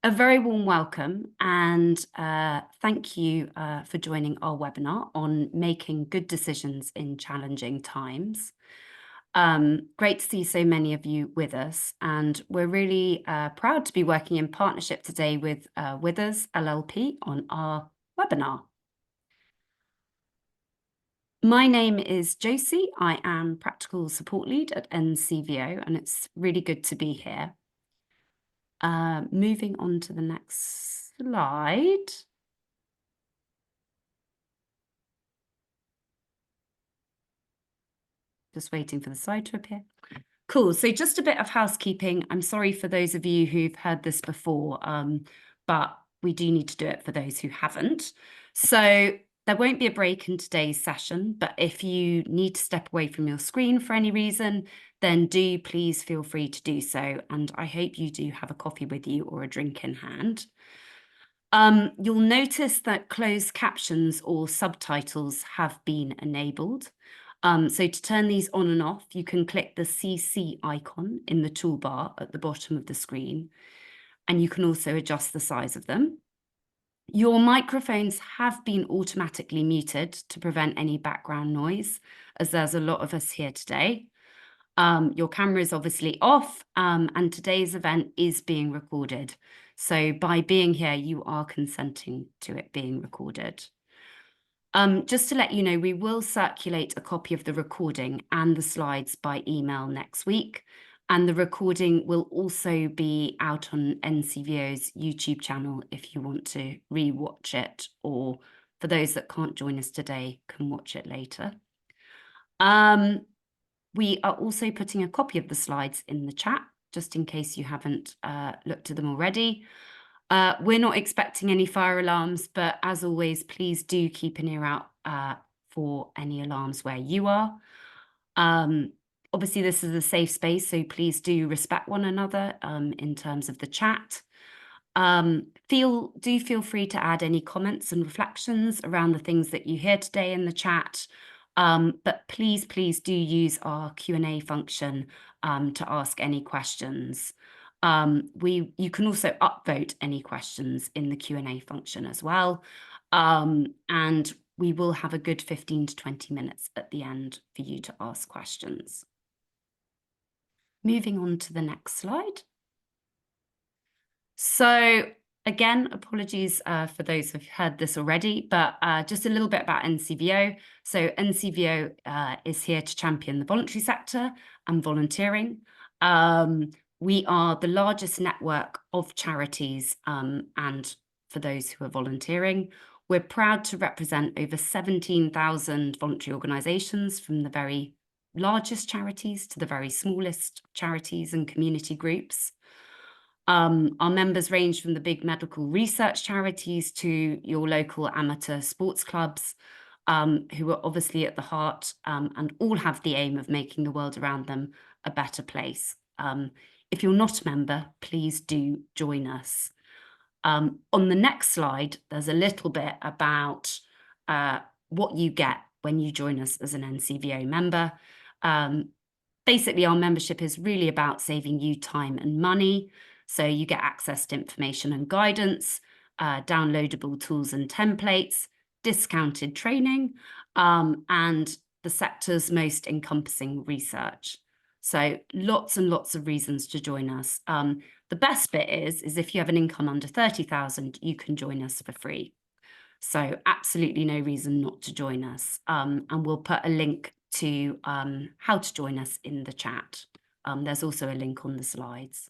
A very warm welcome and thank you for joining our webinar on making good decisions in challenging times. Great to see so many of you with us, and we're really proud to be working in partnership today with Withers LLP on our webinar. My name is Josie. I am Practical Support Lead at NCVO, and it's really good to be here. Moving on to the next slide. Just waiting for the slide to appear. Cool. So just a bit of housekeeping. I'm sorry for those of you who've heard this before, but we do need to do it for those who haven't. So there won't be a break in today's session, but if you need to step away from your screen for any reason, then do please feel free to do so. And I hope you do have a coffee with you or a drink in hand. You'll notice that closed captions or subtitles have been enabled. So to turn these on and off, you can click the CC icon in the toolbar at the bottom of the screen, and you can also adjust the size of them. Your microphones have been automatically muted to prevent any background noise, as there's a lot of us here today. Your camera is obviously off, and today's event is being recorded. So by being here, you are consenting to it being recorded. Just to let you know, we will circulate a copy of the recording and the slides by email next week. And the recording will also be out on NCVO's YouTube channel if you want to re-watch it, or for those that can't join us today, can watch it later. We are also putting a copy of the slides in the chat, just in case you haven't looked at them already. We're not expecting any fire alarms, but as always, please do keep an ear out for any alarms where you are. Obviously, this is a safe space, so please do respect one another in terms of the chat. Feel free to add any comments and reflections around the things that you hear today in the chat. But please do use our Q&A function to ask any questions. You can also upvote any questions in the Q&A function as well. And we will have a good 15 to 20 minutes at the end for you to ask questions. Moving on to the next slide. So again, apologies for those who've heard this already, but just a little bit about NCVO. So NCVO is here to champion the voluntary sector and volunteering. We are the largest network of charities, and for those who are volunteering, we're proud to represent over 17,000 voluntary organisations, from the very largest charities to the very smallest charities and community groups. Our members range from the big medical research charities to your local amateur sports clubs, who are obviously at the heart and all have the aim of making the world around them a better place. If you're not a member, please do join us. On the next slide, there's a little bit about what you get when you join us as an NCVO member. Basically, our membership is really about saving you time and money. So you get access to information and guidance, downloadable tools and templates, discounted training, and the sector's most encompassing research. So lots and lots of reasons to join us. The best bit is if you have an income under 30,000, you can join us for free. So absolutely no reason not to join us. And we'll put a link to how to join us in the chat. There's also a link on the slides.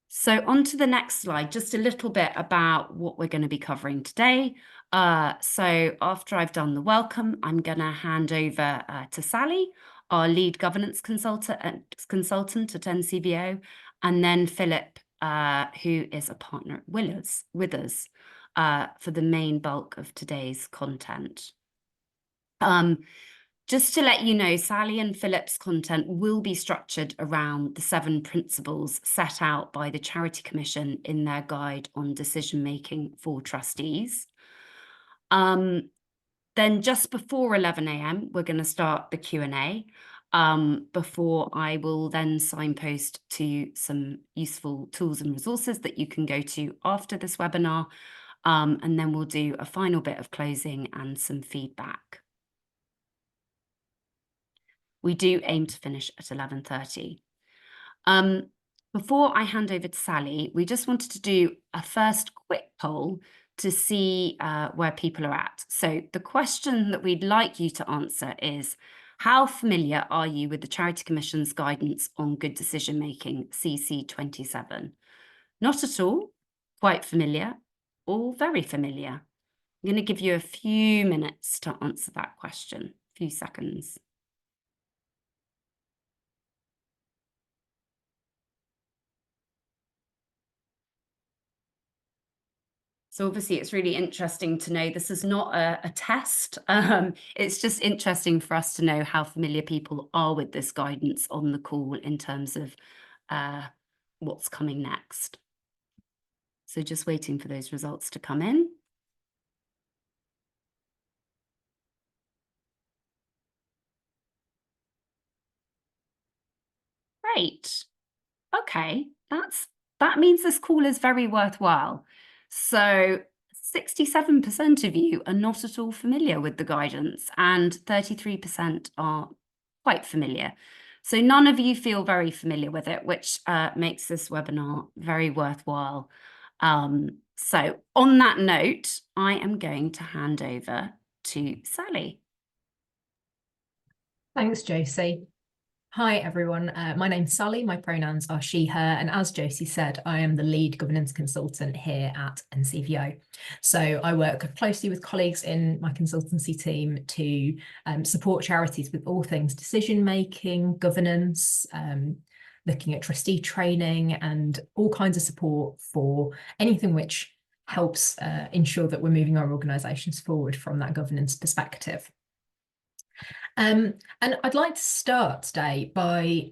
So on to the next slide, just a little bit about what we're going to be covering today. So after I've done the welcome, I'm going to hand over to Sally, our lead governance consultant at NCVO, and then Philip, who is a partner at Withers, for the main bulk of today's content. Just to let you know, Sally and Philip's content will be structured around the 7 principles set out by the Charity Commission in their guide on decision-making for trustees. Then just before 11 a.m, we're going to start the Q&A. before I will then signpost to some useful tools and resources that you can go to after this webinar. And then we'll do a final bit of closing and some feedback. We do aim to finish at 11:30. Before I hand over to Sally, we just wanted to do a first quick poll to see where people are at. So the question that we'd like you to answer is, how familiar are you with the Charity Commission's guidance on good decision making, CC 27? Not at all, quite familiar, or very familiar? I'm going to give you a few minutes to answer that question, a few seconds. So obviously it's really interesting to know this is not a test. It's just interesting for us to know how familiar people are with this guidance on the call in terms of what's coming next. So just waiting for those results to come in. Great. Okay, that means this call is very worthwhile. So 67% of you are not at all familiar with the guidance and 33% are quite familiar. So none of you feel very familiar with it, which makes this webinar very worthwhile. So on that note, I am going to hand over to Sally. Thanks, Josie. Hi, everyone. My name's Sally. My pronouns are she, her. And as Josie said, I am the lead governance consultant here at NCVO. So I work closely with colleagues in my consultancy team to support charities with all things decision-making, governance, looking at trustee training and all kinds of support for anything which helps ensure that we're moving our organisations forward from that governance perspective. And I'd like to start today by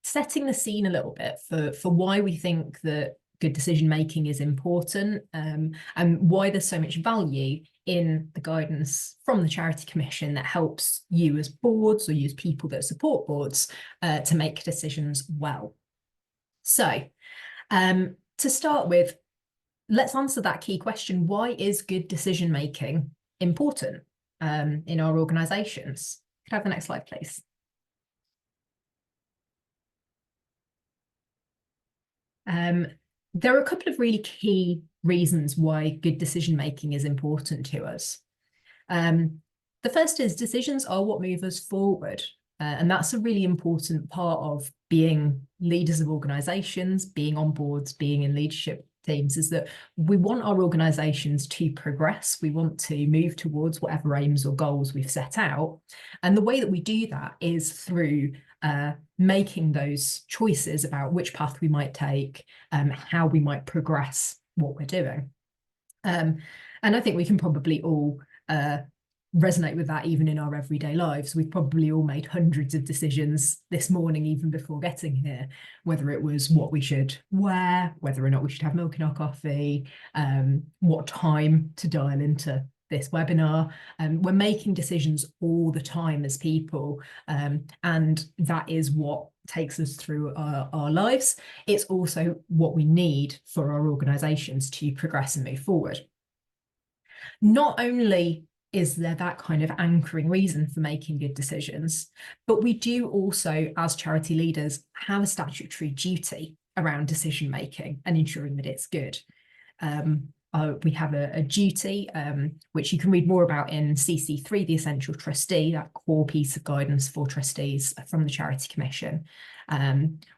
setting the scene a little bit for why we think that good decision making is important, and why there's so much value in the guidance from the Charity Commission that helps you as boards or you as people that support boards to make decisions well. So to start with, let's answer that key question. Why is good decision making important in our organisations? Could I have the next slide, please? There are a couple of really key reasons why good decision-making is important to us. The first is decisions are what move us forward. And that's a really important part of being leaders of organisations, being on boards, being in leadership teams, is that we want our organisations to progress. We want to move towards whatever aims or goals we've set out. And the way that we do that is through making those choices about which path we might take, how we might progress what we're doing. And I think we can probably all resonate with that even in our everyday lives. We've probably all made hundreds of decisions this morning, even before getting here, whether it was what we should wear, whether or not we should have milk in our coffee, what time to dial into this webinar. We're making decisions all the time as people, and that is what takes us through our lives. It's also what we need for our organisations to progress and move forward. Not only is there that kind of anchoring reason for making good decisions, but we do also, as charity leaders, have a statutory duty around decision making and ensuring that it's good. We have a duty, which you can read more about in CC3, the Essential Trustee, that core piece of guidance for trustees from the Charity Commission,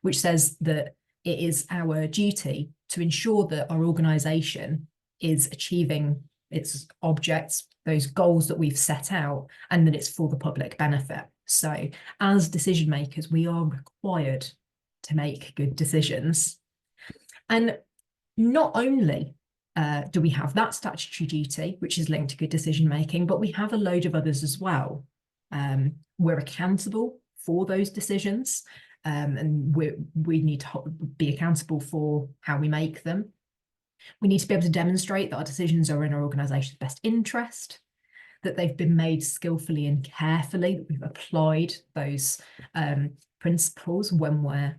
which says that it is our duty to ensure that our organisation is achieving its objects, those goals that we've set out, and that it's for the public benefit. So as decision makers, we are required to make good decisions. And not only do we have that statutory duty, which is linked to good decision making, but we have a load of others as well. We're accountable for those decisions, and we need to be accountable for how we make them. We need to be able to demonstrate that our decisions are in our organisation's best interest. that they've been made skillfully and carefully, that we've applied those principles when we're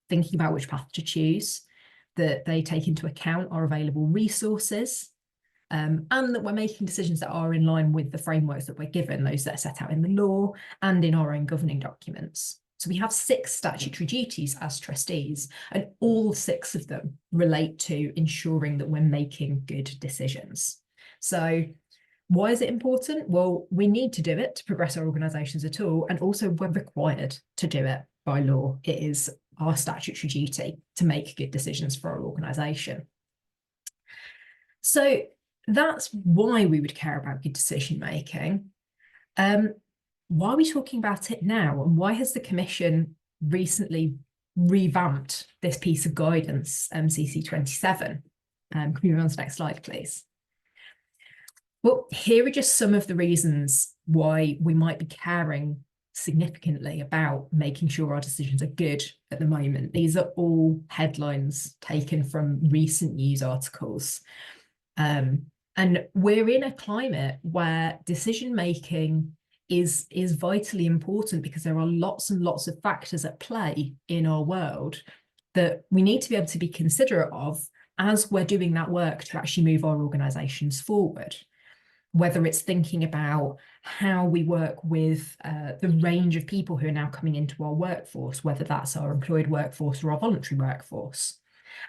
thinking about which path to choose, that they take into account our available resources, and that we're making decisions that are in line with the frameworks that we're given, those that are set out in the law and in our own governing documents. So we have 6 statutory duties as trustees, and all 6 of them relate to ensuring that we're making good decisions. So why is it important? Well, we need to do it to progress our organisations at all, and also we're required to do it by law. It is our statutory duty to make good decisions for our organisation. So that's why we would care about good decision making. Why are we talking about it now? And why has the Commission recently revamped this piece of guidance, MCC 27? Can we move on to the next slide, please? Well, here are just some of the reasons why we might be caring significantly about making sure our decisions are good at the moment. These are all headlines taken from recent news articles. And we're in a climate where decision making is vitally important, because there are lots and lots of factors at play in our world that we need to be able to be considerate of as we're doing that work to actually move our organisations forward. Whether it's thinking about how we work with the range of people who are now coming into our workforce, whether that's our employed workforce or our voluntary workforce.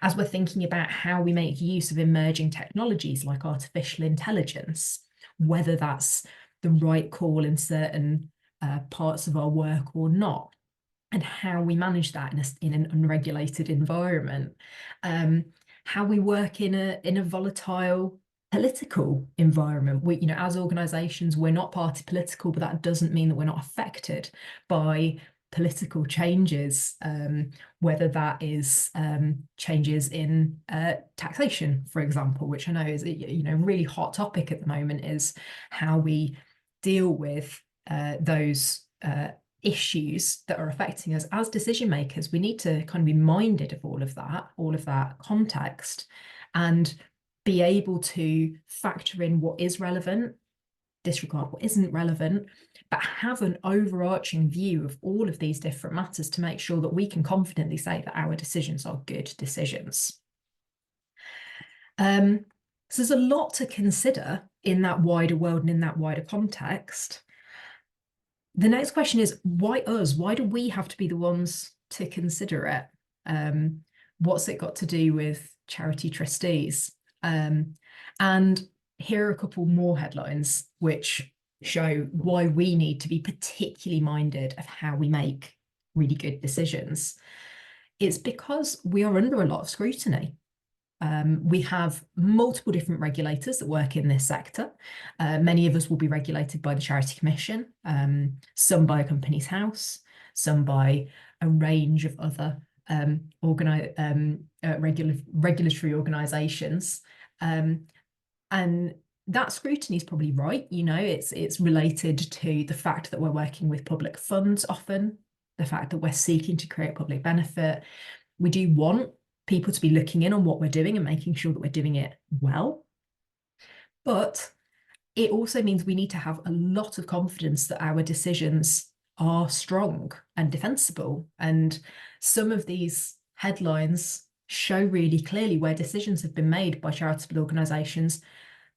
As we're thinking about how we make use of emerging technologies like artificial intelligence, whether that's the right call in certain parts of our work or not, and how we manage that in an unregulated environment. How we work in a volatile political environment. We, as organisations, we're not party political, but that doesn't mean that we're not affected by political changes, whether that is changes in taxation, for example, which I know is a really hot topic at the moment, is how we deal with those issues that are affecting us as decision makers. We need to kind of be minded of all of that context, and be able to factor in what is relevant, disregard what isn't relevant, but have an overarching view of all of these different matters to make sure that we can confidently say that our decisions are good decisions. So there's a lot to consider in that wider world and in that wider context. The next question is, why us? Why do we have to be the ones to consider it? What's it got to do with charity trustees? And here are a couple more headlines which show why we need to be particularly minded of how we make really good decisions. It's because we are under a lot of scrutiny. We have multiple different regulators that work in this sector. Many of us will be regulated by the Charity Commission, some by a Companies House, some by a range of other regulatory organisations. And that scrutiny is probably right. It's related to the fact that we're working with public funds often, the fact that we're seeking to create public benefit. We do want people to be looking in on what we're doing and making sure that we're doing it well. But it also means we need to have a lot of confidence that our decisions are strong and defensible. And some of these headlines show really clearly where decisions have been made by charitable organisations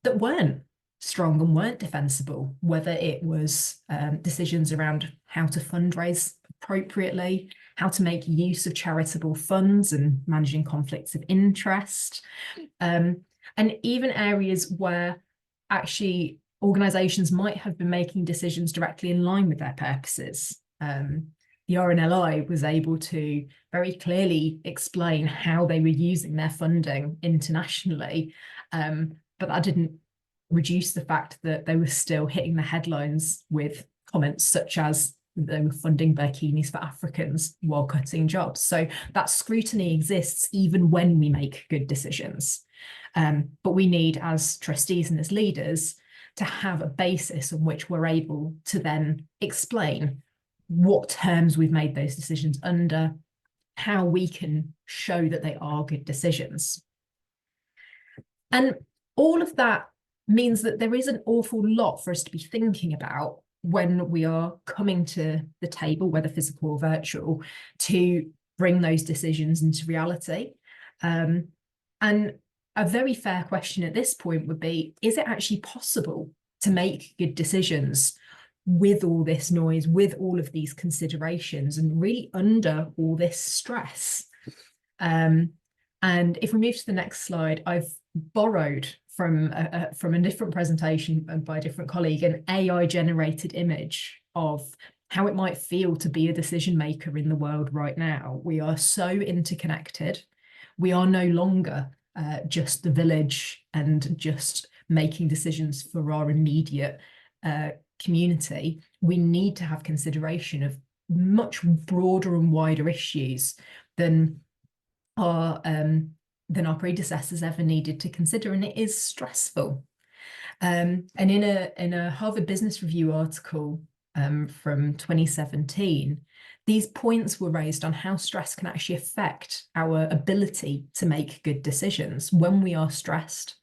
that weren't strong and weren't defensible, whether it was decisions around how to fundraise appropriately, how to make use of charitable funds and managing conflicts of interest, and even areas where actually organisations might have been making decisions directly in line with their purposes. The RNLI was able to very clearly explain how they were using their funding internationally, but that didn't reduce the fact that they were still hitting the headlines with comments such as they were funding bikinis for Africans while cutting jobs. So that scrutiny exists even when we make good decisions. But we need, as trustees and as leaders, to have a basis on which we're able to then explain what terms we've made those decisions under, how we can show that they are good decisions. And all of that means that there is an awful lot for us to be thinking about when we are coming to the table, whether physical or virtual, to bring those decisions into reality. And a very fair question at this point would be, is it actually possible to make good decisions with all this noise, with all of these considerations, and really under all this stress? And if we move to the next slide, I've borrowed from a different presentation by a different colleague, an AI generated image of how it might feel to be a decision maker in the world right now. We are so interconnected. We are no longer just the village and just making decisions for our immediate community. We need to have consideration of much broader and wider issues than our predecessors ever needed to consider, and it is stressful. And in a Harvard Business Review article from 2017, these points were raised on how stress can actually affect our ability to make good decisions when we are stressed,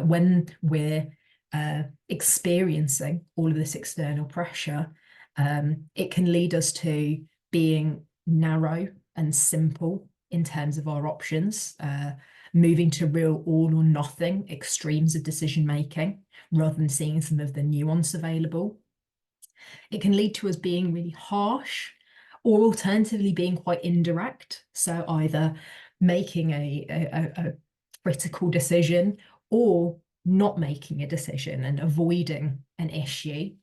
when we're experiencing all of this external pressure. It can lead us to being narrow and simple in terms of our options, moving to real all or nothing extremes of decision making rather than seeing some of the nuance available. It can lead to us being really harsh, or alternatively being quite indirect. So either making a critical decision or not making a decision and avoiding an issue.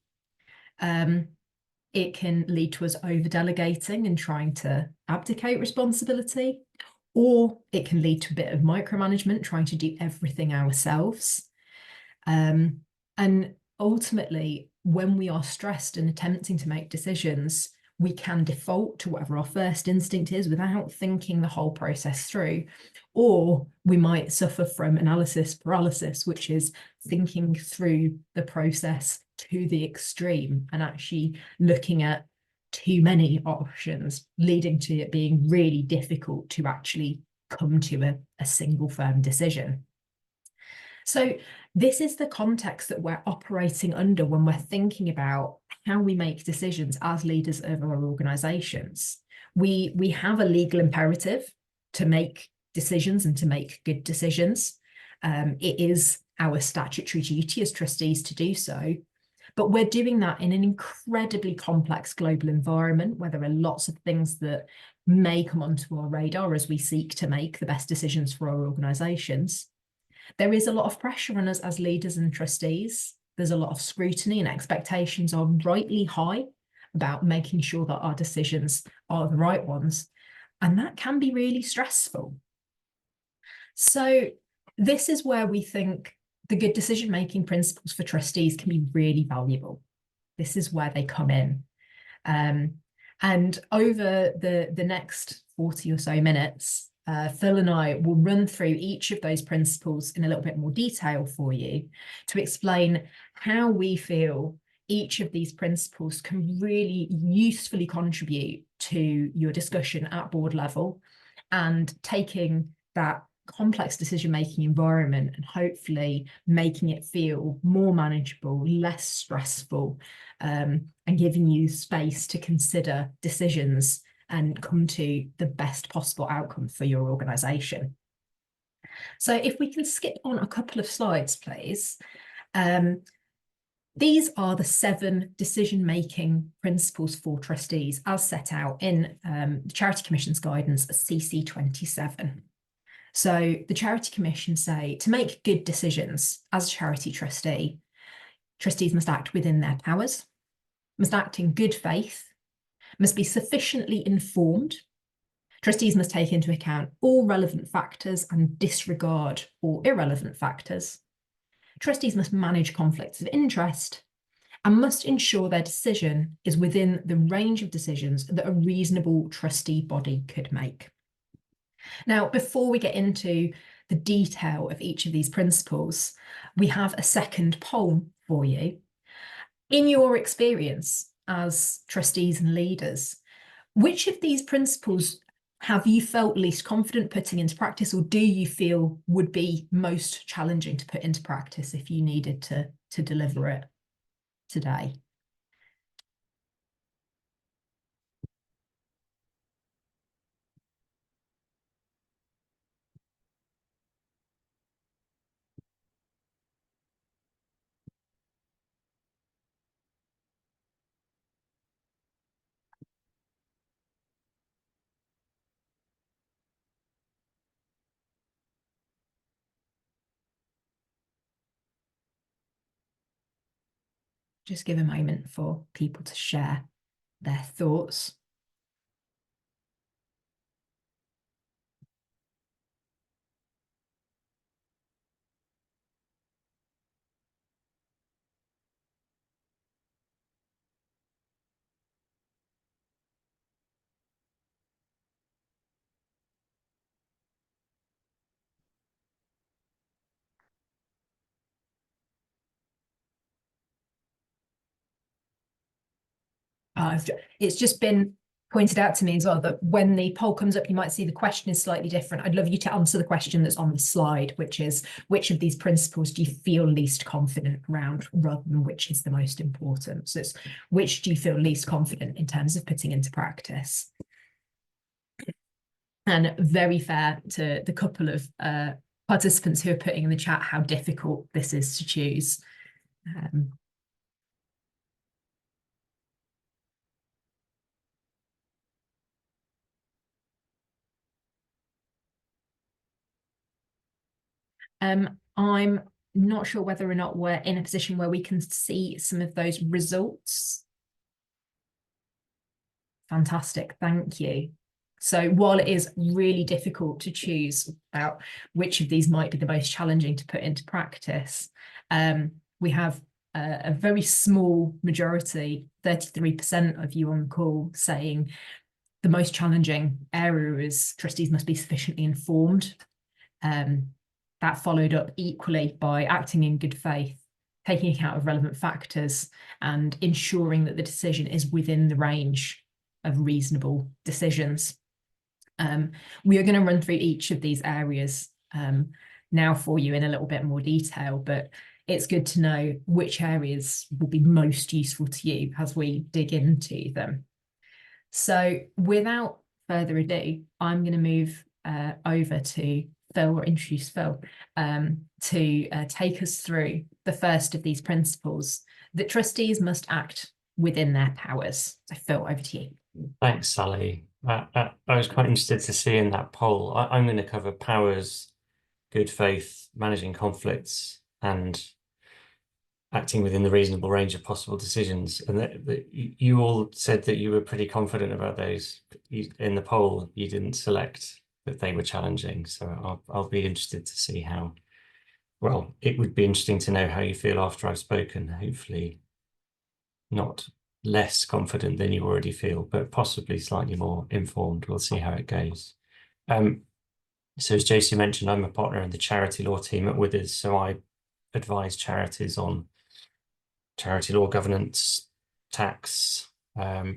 It can lead to us over-delegating and trying to abdicate responsibility, or it can lead to a bit of micromanagement, trying to do everything ourselves. And ultimately, when we are stressed and attempting to make decisions, we can default to whatever our first instinct is without thinking the whole process through. Or we might suffer from analysis paralysis, which is thinking through the process to the extreme and actually looking at too many options, leading to it being really difficult to actually come to a single firm decision. So this is the context that we're operating under when we're thinking about how we make decisions as leaders of our organizations. We have a legal imperative to make decisions and to make good decisions. It is our statutory duty as trustees to do so, but we're doing that in an incredibly complex global environment where there are lots of things that may come onto our radar as we seek to make the best decisions for our organizations. There is a lot of pressure on us as leaders and trustees. There's a lot of scrutiny, and expectations are rightly high about making sure that our decisions are the right ones. And that can be really stressful. So this is where we think the good decision-making principles for trustees can be really valuable. This is where they come in. And over the next 40 or so minutes, Phil and I will run through each of those principles in a little bit more detail for you to explain how we feel each of these principles can really usefully contribute to your discussion at board level and taking that complex decision-making environment and hopefully making it feel more manageable, less stressful, and giving you space to consider decisions and come to the best possible outcome for your organisation. So if we can skip on a couple of slides, please. These are the 7 decision-making principles for trustees as set out in the Charity Commission's guidance CC 27. So the Charity Commission say to make good decisions as a charity trustee, trustees must act within their powers, must act in good faith, must be sufficiently informed. Trustees must take into account all relevant factors and disregard all irrelevant factors. Trustees must manage conflicts of interest and must ensure their decision is within the range of decisions that a reasonable trustee body could make. Now, before we get into the detail of each of these principles, we have a second poll for you. In your experience as trustees and leaders, which of these principles have you felt least confident putting into practice, or do you feel would be most challenging to put into practice if you needed to deliver it today? Just give a moment for people to share their thoughts. It's just been pointed out to me as well that when the poll comes up, you might see the question is slightly different. I'd love you to answer the question that's on the slide, which is, which of these principles do you feel least confident around, rather than which is the most important? So it's which do you feel least confident in terms of putting into practice? And very fair to the couple of participants who are putting in the chat how difficult this is to choose. I'm not sure whether or not we're in a position where we can see some of those results. Fantastic, thank you. So while it is really difficult to choose about which of these might be the most challenging to put into practice, we have a very small majority, 33% of you on the call, saying the most challenging area is trustees must be sufficiently informed. That followed up equally by acting in good faith, taking account of relevant factors, and ensuring that the decision is within the range of reasonable decisions. We are going to run through each of these areas now for you in a little bit more detail, but it's good to know which areas will be most useful to you as we dig into them. So without further ado, I'm going to move over to Phil, or introduce Phil, to take us through the first of these principles, that trustees must act within their powers. So Phil, over to you. Thanks, Sally. I was quite interested to see in that poll. I'm going to cover powers, good faith, managing conflicts, and acting within the reasonable range of possible decisions. And that you all said that you were pretty confident about those. In the poll, you didn't select that they were challenging. So I'll be interested to see how, well, it would be interesting to know how you feel after I've spoken. Hopefully not less confident than you already feel, but possibly slightly more informed. We'll see how it goes. So as Josie mentioned, I'm a partner in the charity law team at Withers, so I advise charities on charity law governance, tax,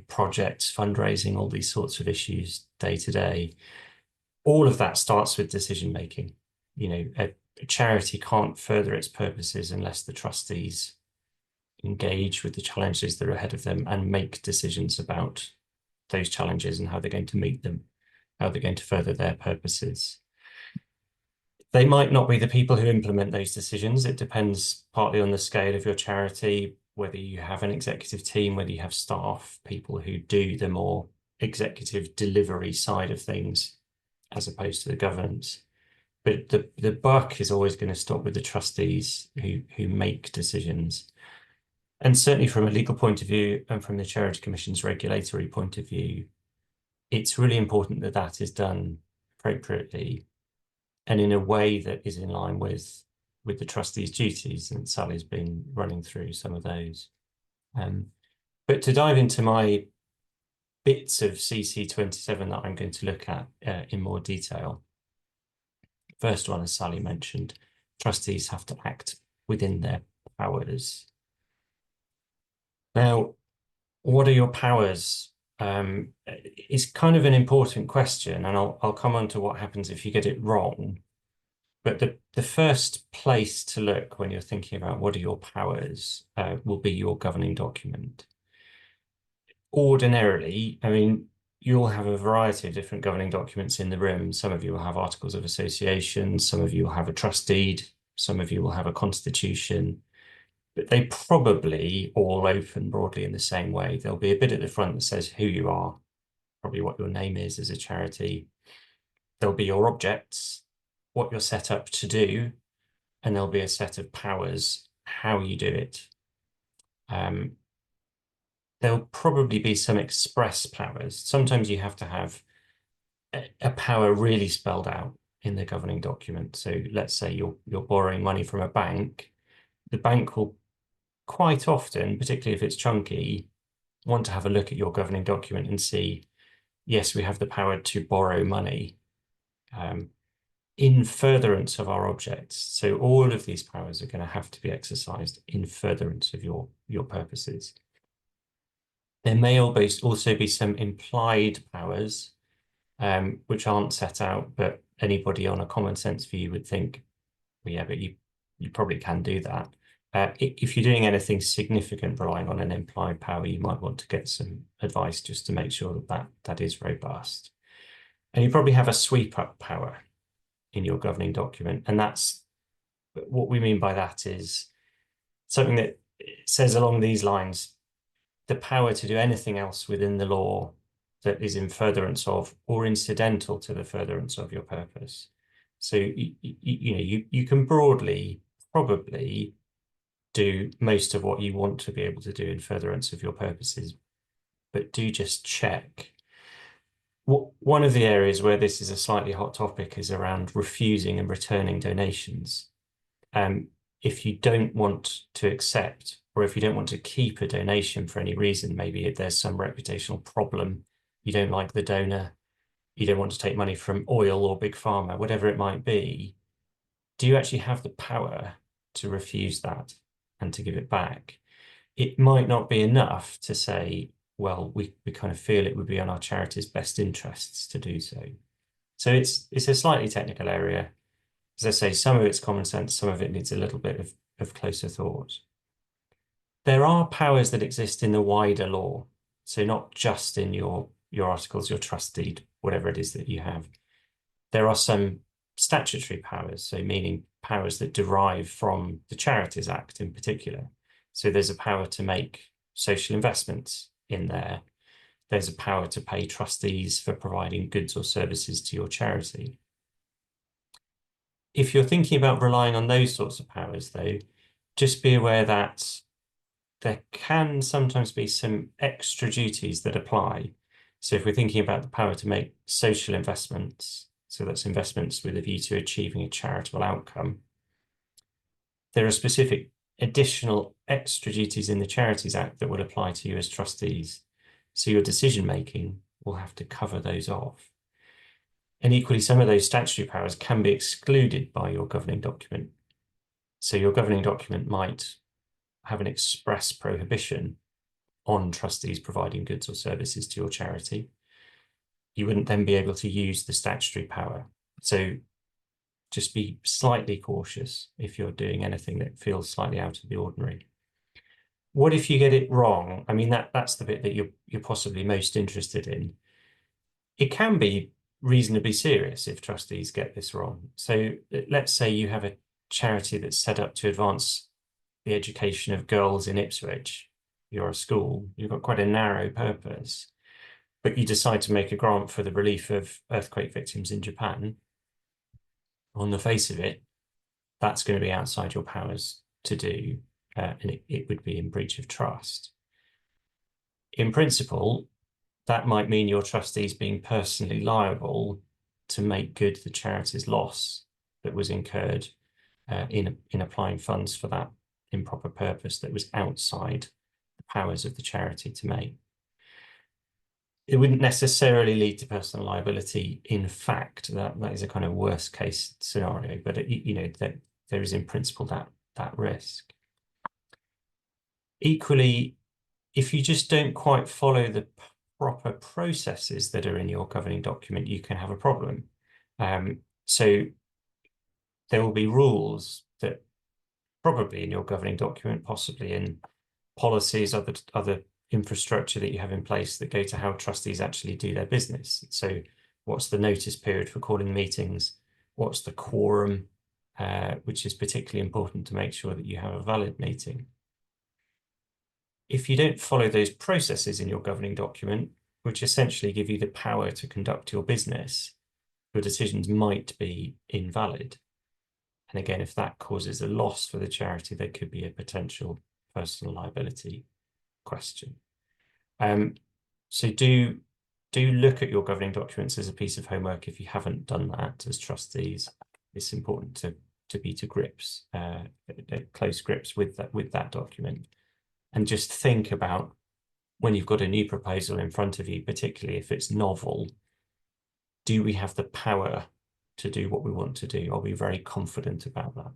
projects, fundraising, all these sorts of issues day to day. All of that starts with decision making. You know, a charity can't further its purposes unless the trustees engage with the challenges that are ahead of them and make decisions about those challenges and how they're going to meet them, how they're going to further their purposes. They might not be the people who implement those decisions. It depends partly on the scale of your charity, whether you have an executive team, whether you have staff, people who do the more executive delivery side of things, as opposed to the governance. But the buck is always going to stop with the trustees who make decisions. And certainly from a legal point of view and from the Charity Commission's regulatory point of view, it's really important that that is done appropriately and in a way that is in line with the trustees' duties. And Sally's been running through some of those. But to dive into my bits of CC27 that I'm going to look at in more detail. First one, as Sally mentioned, trustees have to act within their powers. Now, what are your powers is kind of an important question, and I'll come on to what happens if you get it wrong. But the first place to look when you're thinking about what are your powers will be your governing document. Ordinarily, I mean, you'll have a variety of different governing documents in the room. Some of you will have articles of association, some of you will have a trust deed, some of you will have a constitution, but they probably all open broadly in the same way. There'll be a bit at the front that says who you are, probably what your name is as a charity. There'll be your objects, what you're set up to do, and there'll be a set of powers, how you do it. There'll probably be some express powers. Sometimes you have to have a power really spelled out in the governing document. So let's say you're borrowing money from a bank. The bank will quite often, particularly if it's chunky, want to have a look at your governing document and see, yes, we have the power to borrow money in furtherance of our objects. So all of these powers are going to have to be exercised in furtherance of your purposes. There may also be some implied powers, which aren't set out, but anybody on a common sense view would think, well, yeah, but you probably can do that. If you're doing anything significant relying on an implied power, you might want to get some advice just to make sure that is robust. And you probably have a sweep up power in your governing document. And that's what we mean by that is something that says along these lines, the power to do anything else within the law that is in furtherance of or incidental to the furtherance of your purpose. So you can broadly probably do most of what you want to be able to do in furtherance of your purposes, but do just check. One of the areas where this is a slightly hot topic is around refusing and returning donations. If you don't want to accept, or if you don't want to keep a donation for any reason, maybe if there's some reputational problem, you don't like the donor, you don't want to take money from oil or big pharma, whatever it might be, do you actually have the power to refuse that and to give it back? It might not be enough to say, well, we kind of feel it would be on our charity's best interests to do so. So it's a slightly technical area. As I say, some of it's common sense, some of it needs a little bit of closer thought. There are powers that exist in the wider law. So not just in your articles, your trust deed, whatever it is that you have. There are some statutory powers, so meaning powers that derive from the Charities Act in particular. So there's a power to make social investments in there. There's a power to pay trustees for providing goods or services to your charity. If you're thinking about relying on those sorts of powers, though, just be aware that there can sometimes be some extra duties that apply. So if we're thinking about the power to make social investments, so that's investments with a view to achieving a charitable outcome, there are specific additional extra duties in the Charities Act that will apply to you as trustees. So your decision making will have to cover those off. And equally, some of those statutory powers can be excluded by your governing document. So your governing document might have an express prohibition on trustees providing goods or services to your charity. You wouldn't then be able to use the statutory power. So just be slightly cautious if you're doing anything that feels slightly out of the ordinary. What if you get it wrong? I mean, that's the bit that you're possibly most interested in. It can be reasonably serious if trustees get this wrong. So let's say you have a charity that's set up to advance the education of girls in Ipswich. You're a school, you've got quite a narrow purpose, but you decide to make a grant for the relief of earthquake victims in Japan. On the face of it, that's going to be outside your powers to do, and it would be in breach of trust. In principle, that might mean your trustees being personally liable to make good the charity's loss that was incurred in applying funds for that improper purpose that was outside the powers of the charity to make. It wouldn't necessarily lead to personal liability. In fact, that is a kind of worst case scenario, but there is in principle that risk. Equally, if you just don't quite follow the proper processes that are in your governing document, you can have a problem. So there will be rules that probably in your governing document, possibly in policies, other infrastructure that you have in place that go to how trustees actually do their business. So what's the notice period for calling meetings? What's the quorum, which is particularly important to make sure that you have a valid meeting. If you don't follow those processes in your governing document, which essentially give you the power to conduct your business, your decisions might be invalid. And again, if that causes a loss for the charity, there could be a potential personal liability question. So do look at your governing documents as a piece of homework. If you haven't done that as trustees, it's important to be to grips, close grips with that document, and just think about when you've got a new proposal in front of you, particularly if it's novel, do we have the power to do what we want to do? Are we very confident about that?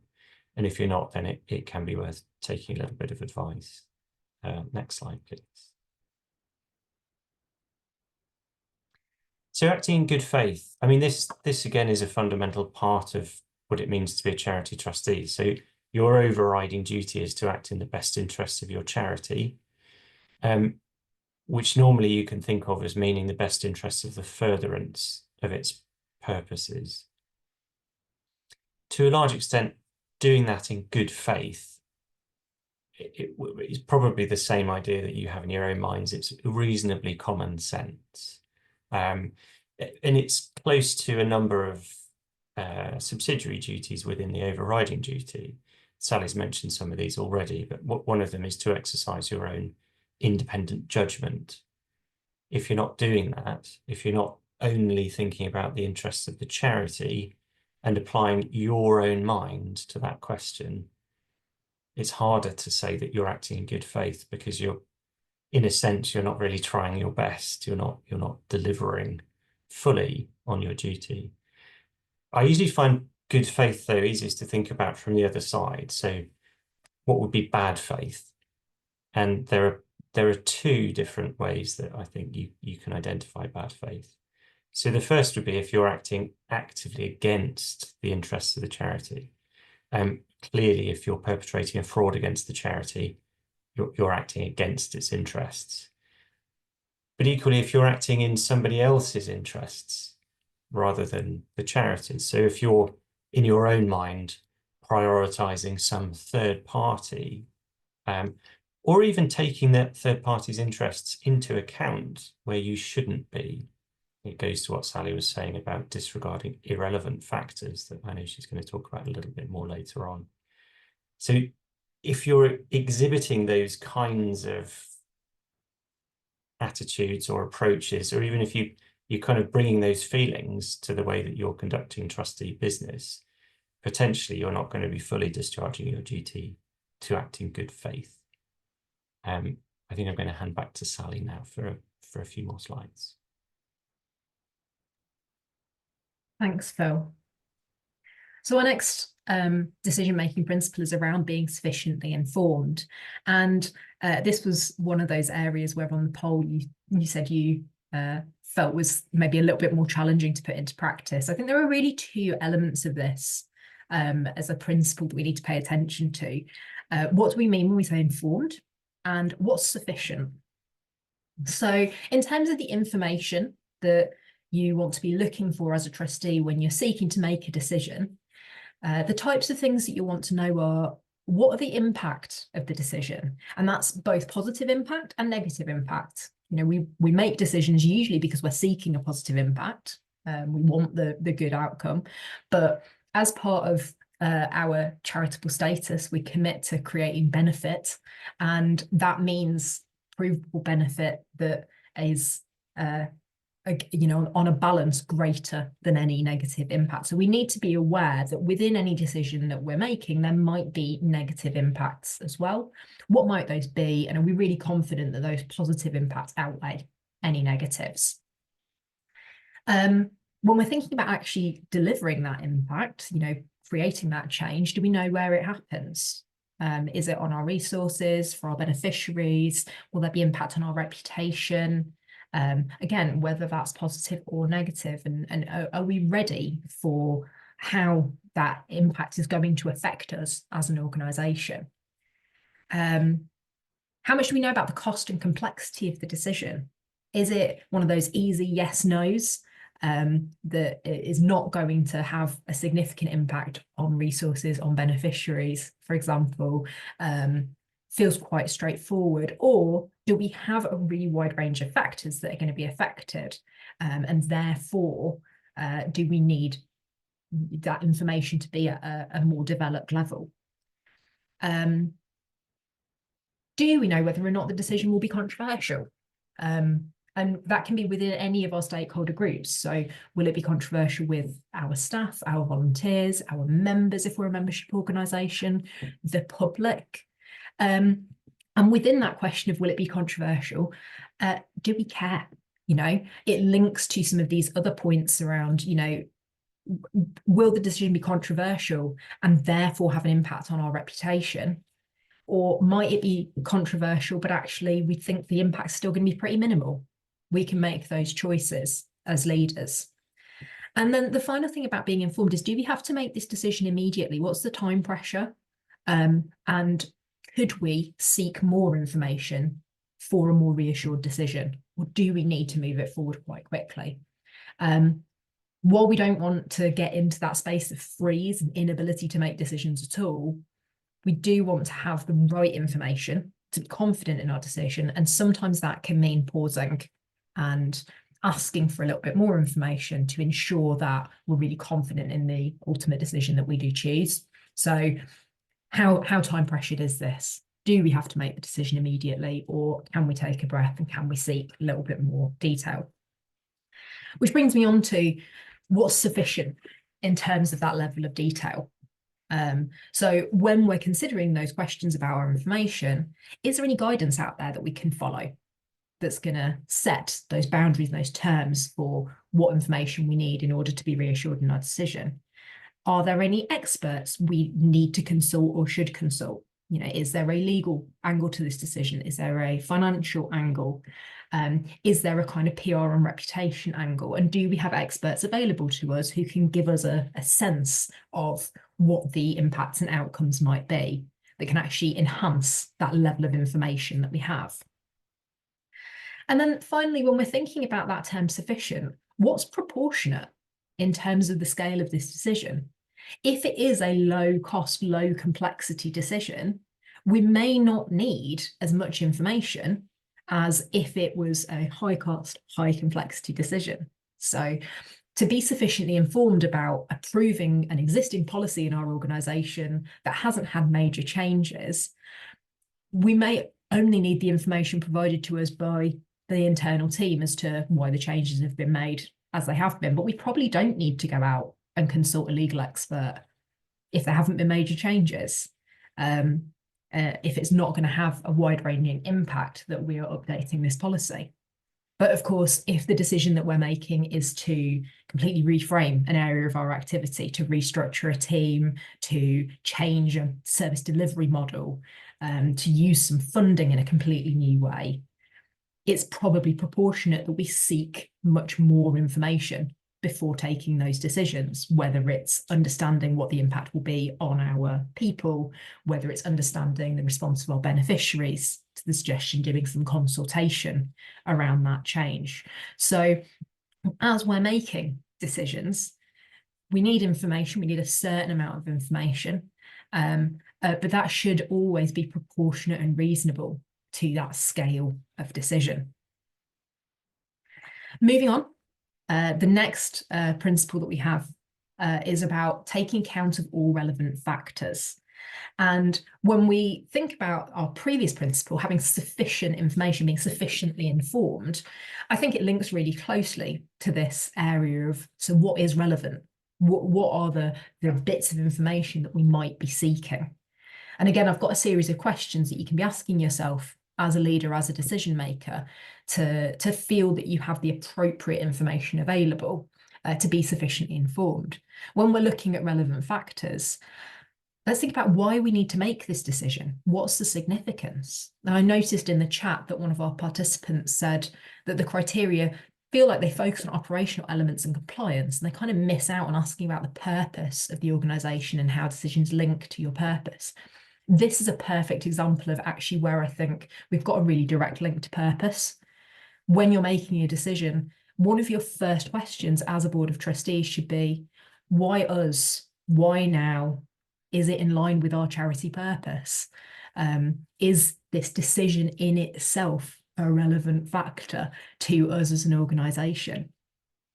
And if you're not, then it can be worth taking a little bit of advice. Next slide, please. So acting in good faith. I mean, this again is a fundamental part of what it means to be a charity trustee. So your overriding duty is to act in the best interests of your charity, which normally you can think of as meaning the best interests of the furtherance of its purposes. To a large extent, doing that in good faith is probably the same idea that you have in your own minds. It's reasonably common sense. And it's close to a number of subsidiary duties within the overriding duty. Sally's mentioned some of these already, but one of them is to exercise your own independent judgment. If you're not doing that, if you're not only thinking about the interests of the charity and applying your own mind to that question, it's harder to say that you're acting in good faith, because in a sense, you're not really trying your best. You're not delivering fully on your duty. I usually find good faith, though, easiest to think about from the other side. So what would be bad faith? And there are two different ways that I think you can identify bad faith. So the first would be if you're acting actively against the interests of the charity. Clearly, if you're perpetrating a fraud against the charity, you're acting against its interests. But equally, if you're acting in somebody else's interests rather than the charity's, so if you're in your own mind prioritizing some third party, or even taking that third party's interests into account where you shouldn't be, it goes to what Sally was saying about disregarding irrelevant factors that I know she's going to talk about a little bit more later on. So if you're exhibiting those kinds of attitudes or approaches, or even if you're kind of bringing those feelings to the way that you're conducting trustee business, potentially you're not going to be fully discharging your duty to act in good faith. I think I'm going to hand back to Sally now for a few more slides. Thanks, Phil. So our next decision-making principle is around being sufficiently informed. And this was one of those areas where on the poll you said you felt was maybe a little bit more challenging to put into practice. I think there are really two elements of this as a principle that we need to pay attention to. What do we mean when we say informed, and what's sufficient? So in terms of the information that you want to be looking for as a trustee when you're seeking to make a decision, the types of things that you want to know are, what are the impact of the decision? And that's both positive impact and negative impact. You know, we make decisions usually because we're seeking a positive impact. We want the good outcome. But as part of our charitable status, we commit to creating benefit. And that means provable benefit that is on a balance greater than any negative impact. So we need to be aware that within any decision that we're making, there might be negative impacts as well. What might those be? And are we really confident that those positive impacts outweigh any negatives? When we're thinking about actually delivering that impact, creating that change, do we know where it happens? Is it on our resources, for our beneficiaries? Will there be impact on our reputation? Again, whether that's positive or negative, and are we ready for how that impact is going to affect us as an organisation? How much do we know about the cost and complexity of the decision? Is it one of those easy yes, no's that is not going to have a significant impact on resources, on beneficiaries, for example, feels quite straightforward? Or do we have a really wide range of factors that are going to be affected? And therefore, do we need that information to be at a more developed level? Do we know whether or not the decision will be controversial? And that can be within any of our stakeholder groups. So will it be controversial with our staff, our volunteers, our members, if we're a membership organisation, the public? And within that question of will it be controversial, do we care? You know, it links to some of these other points around, you know, will the decision be controversial and therefore have an impact on our reputation? Or might it be controversial, but actually we think the impact's still going to be pretty minimal? We can make those choices as leaders. And then the final thing about being informed is, do we have to make this decision immediately? What's the time pressure? And could we seek more information for a more reassured decision? Or do we need to move it forward quite quickly? While we don't want to get into that space of freeze and inability to make decisions at all, we do want to have the right information to be confident in our decision. And sometimes that can mean pausing and asking for a little bit more information to ensure that we're really confident in the ultimate decision that we do choose. So how time pressured is this? Do we have to make the decision immediately, or can we take a breath and can we seek a little bit more detail? Which brings me on to what's sufficient in terms of that level of detail. So when we're considering those questions about our information, is there any guidance out there that we can follow that's going to set those boundaries and those terms for what information we need in order to be reassured in our decision? Are there any experts we need to consult or should consult? You know, is there a legal angle to this decision? Is there a financial angle? Is there a kind of PR and reputation angle? And do we have experts available to us who can give us a sense of what the impacts and outcomes might be that can actually enhance that level of information that we have? And then finally, when we're thinking about that term sufficient, what's proportionate in terms of the scale of this decision? If it is a low cost, low complexity decision, we may not need as much information as if it was a high cost, high complexity decision. So to be sufficiently informed about approving an existing policy in our organisation that hasn't had major changes, we may only need the information provided to us by the internal team as to why the changes have been made as they have been, but we probably don't need to go out and consult a legal expert if there haven't been major changes, if it's not going to have a wide-ranging impact that we are updating this policy. But of course, if the decision that we're making is to completely reframe an area of our activity, to restructure a team, to change a service delivery model, to use some funding in a completely new way, it's probably proportionate that we seek much more information before taking those decisions, whether it's understanding what the impact will be on our people, whether it's understanding the response of our beneficiaries to the suggestion, doing some consultation around that change. So as we're making decisions, we need information, we need a certain amount of information, but that should always be proportionate and reasonable to that scale of decision. Moving on, the next principle that we have is about taking account of all relevant factors. And when we think about our previous principle, having sufficient information, being sufficiently informed, I think it links really closely to this area of, so what is relevant? What are the bits of information that we might be seeking? And again, I've got a series of questions that you can be asking yourself as a leader, as a decision maker, to feel that you have the appropriate information available to be sufficiently informed. When we're looking at relevant factors, let's think about why we need to make this decision. What's the significance? Now, I noticed in the chat that one of our participants said that the criteria feel like they focus on operational elements and compliance, and they kind of miss out on asking about the purpose of the organisation and how decisions link to your purpose. This is a perfect example of actually where I think we've got a really direct link to purpose. When you're making a decision, one of your first questions as a board of trustees should be, why us? Why now? Is it in line with our charity purpose? Is this decision in itself a relevant factor to us as an organisation?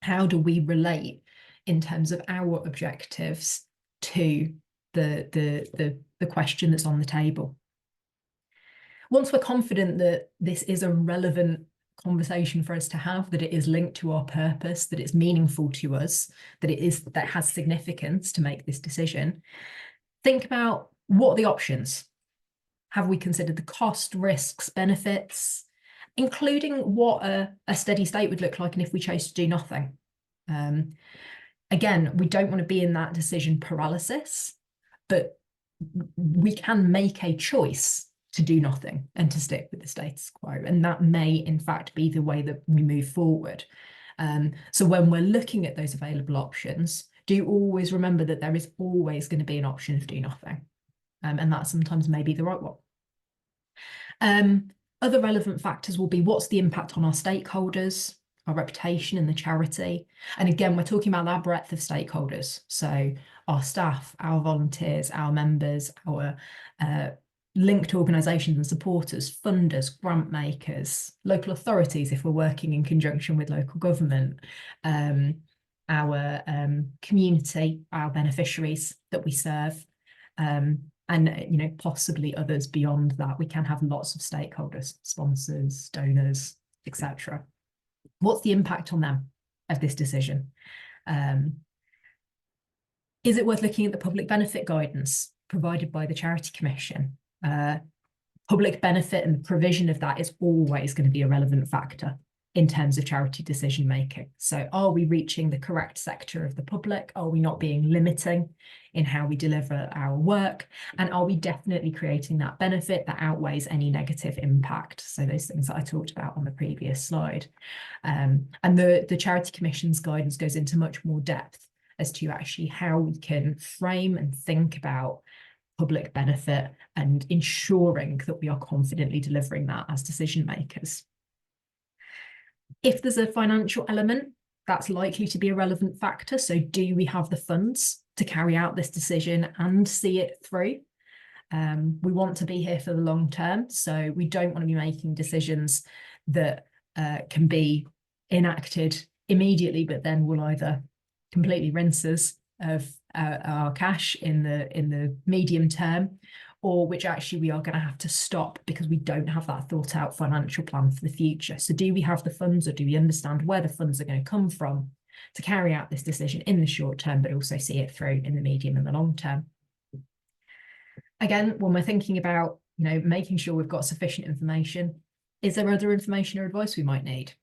How do we relate in terms of our objectives to the question that's on the table? Once we're confident that this is a relevant conversation for us to have, that it is linked to our purpose, that it's meaningful to us, that has significance to make this decision, think about what are the options. Have we considered the cost, risks, benefits, including what a steady state would look like and if we chose to do nothing? Again, we don't want to be in that decision paralysis, but we can make a choice to do nothing and to stick with the status quo. And that may, in fact, be the way that we move forward. So when we're looking at those available options, do always remember that there is always going to be an option to do nothing. And that sometimes may be the right one. Other relevant factors will be what's the impact on our stakeholders, our reputation in the charity. And again, we're talking about that breadth of stakeholders. So our staff, our volunteers, our members, our linked organisations and supporters, funders, grant makers, local authorities if we're working in conjunction with local government, our community, our beneficiaries that we serve, and possibly others beyond that. We can have lots of stakeholders, sponsors, donors, etc. What's the impact on them of this decision? Is it worth looking at the public benefit guidance provided by the Charity Commission? Public benefit and the provision of that is always going to be a relevant factor in terms of charity decision making. So are we reaching the correct sector of the public? Are we not being limiting in how we deliver our work? And are we definitely creating that benefit that outweighs any negative impact? So those things that I talked about on the previous slide. And the Charity Commission's guidance goes into much more depth as to actually how we can frame and think about public benefit and ensuring that we are confidently delivering that as decision makers. If there's a financial element, that's likely to be a relevant factor. So do we have the funds to carry out this decision and see it through? We want to be here for the long term, so we don't want to be making decisions that can be enacted immediately, but then will either completely rinse us of our cash in the medium term, or which actually we are going to have to stop because we don't have that thought out financial plan for the future. So do we have the funds, or do we understand where the funds are going to come from to carry out this decision in the short term, but also see it through in the medium and the long term? Again, when we're thinking about making sure we've got sufficient information, is there other information or advice we might need?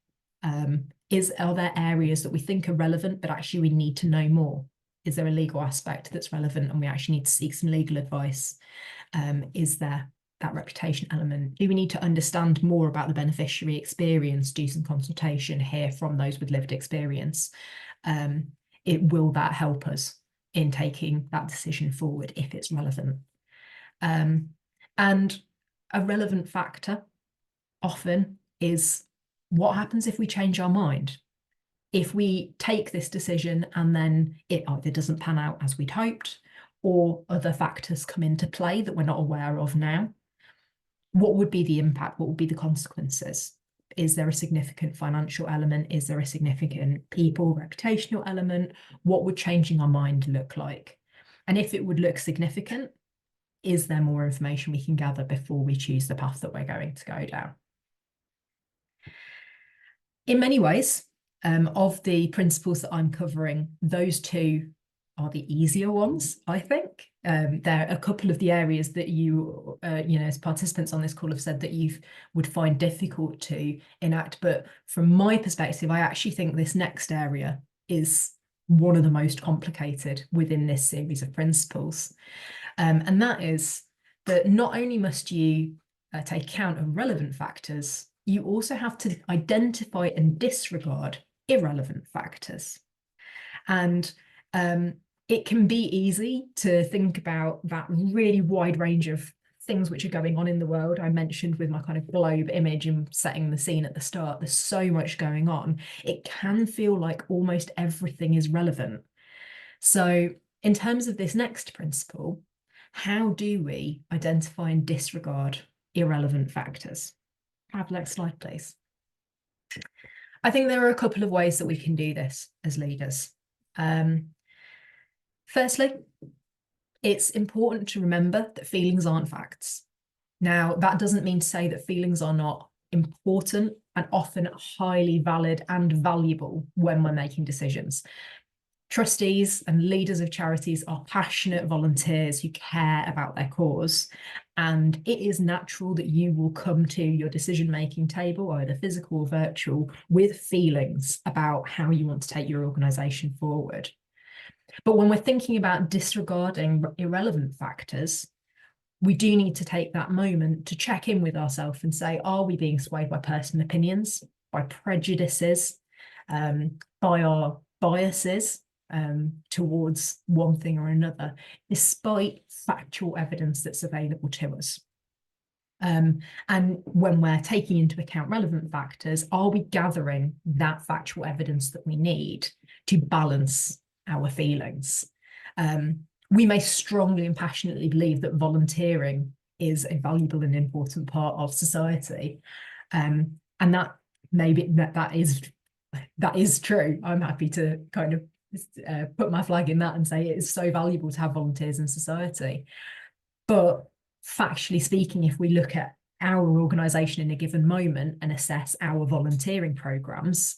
Are there areas that we think are relevant, but actually we need to know more? Is there a legal aspect that's relevant and we actually need to seek some legal advice? Is there that reputation element? Do we need to understand more about the beneficiary experience, do some consultation, hear from those with lived experience? Will that help us in taking that decision forward if it's relevant? And a relevant factor often is what happens if we change our mind? If we take this decision and then it either doesn't pan out as we'd hoped, or other factors come into play that we're not aware of now, what would be the impact? What would be the consequences? Is there a significant financial element? Is there a significant people, reputational element? What would changing our mind look like? And if it would look significant, is there more information we can gather before we choose the path that we're going to go down? In many ways, of the principles that I'm covering, those two are the easier ones, I think. There are a couple of the areas that you, as participants on this call have said that you would find difficult to enact. But from my perspective, I actually think this next area is one of the most complicated within this series of principles. And that is that not only must you take account of relevant factors, you also have to identify and disregard irrelevant factors. And it can be easy to think about that really wide range of things which are going on in the world. I mentioned with my kind of globe image and setting the scene at the start, there's so much going on. It can feel like almost everything is relevant. So in terms of this next principle, how do we identify and disregard irrelevant factors? Have the next slide, please. I think there are a couple of ways that we can do this as leaders. Firstly, it's important to remember that feelings aren't facts. Now, that doesn't mean to say that feelings are not important and often highly valid and valuable when we're making decisions. Trustees and leaders of charities are passionate volunteers who care about their cause, and it is natural that you will come to your decision-making table, either physical or virtual, with feelings about how you want to take your organisation forward. But when we're thinking about disregarding irrelevant factors, we do need to take that moment to check in with ourselves and say, are we being swayed by personal opinions, by prejudices, by our biases towards one thing or another, despite factual evidence that's available to us? And when we're taking into account relevant factors, are we gathering that factual evidence that we need to balance our feelings? We may strongly and passionately believe that volunteering is a valuable and important part of society, and that maybe that is true. I'm happy to kind of put my flag in that and say it is so valuable to have volunteers in society. But factually speaking, if we look at our organisation in a given moment and assess our volunteering programmes,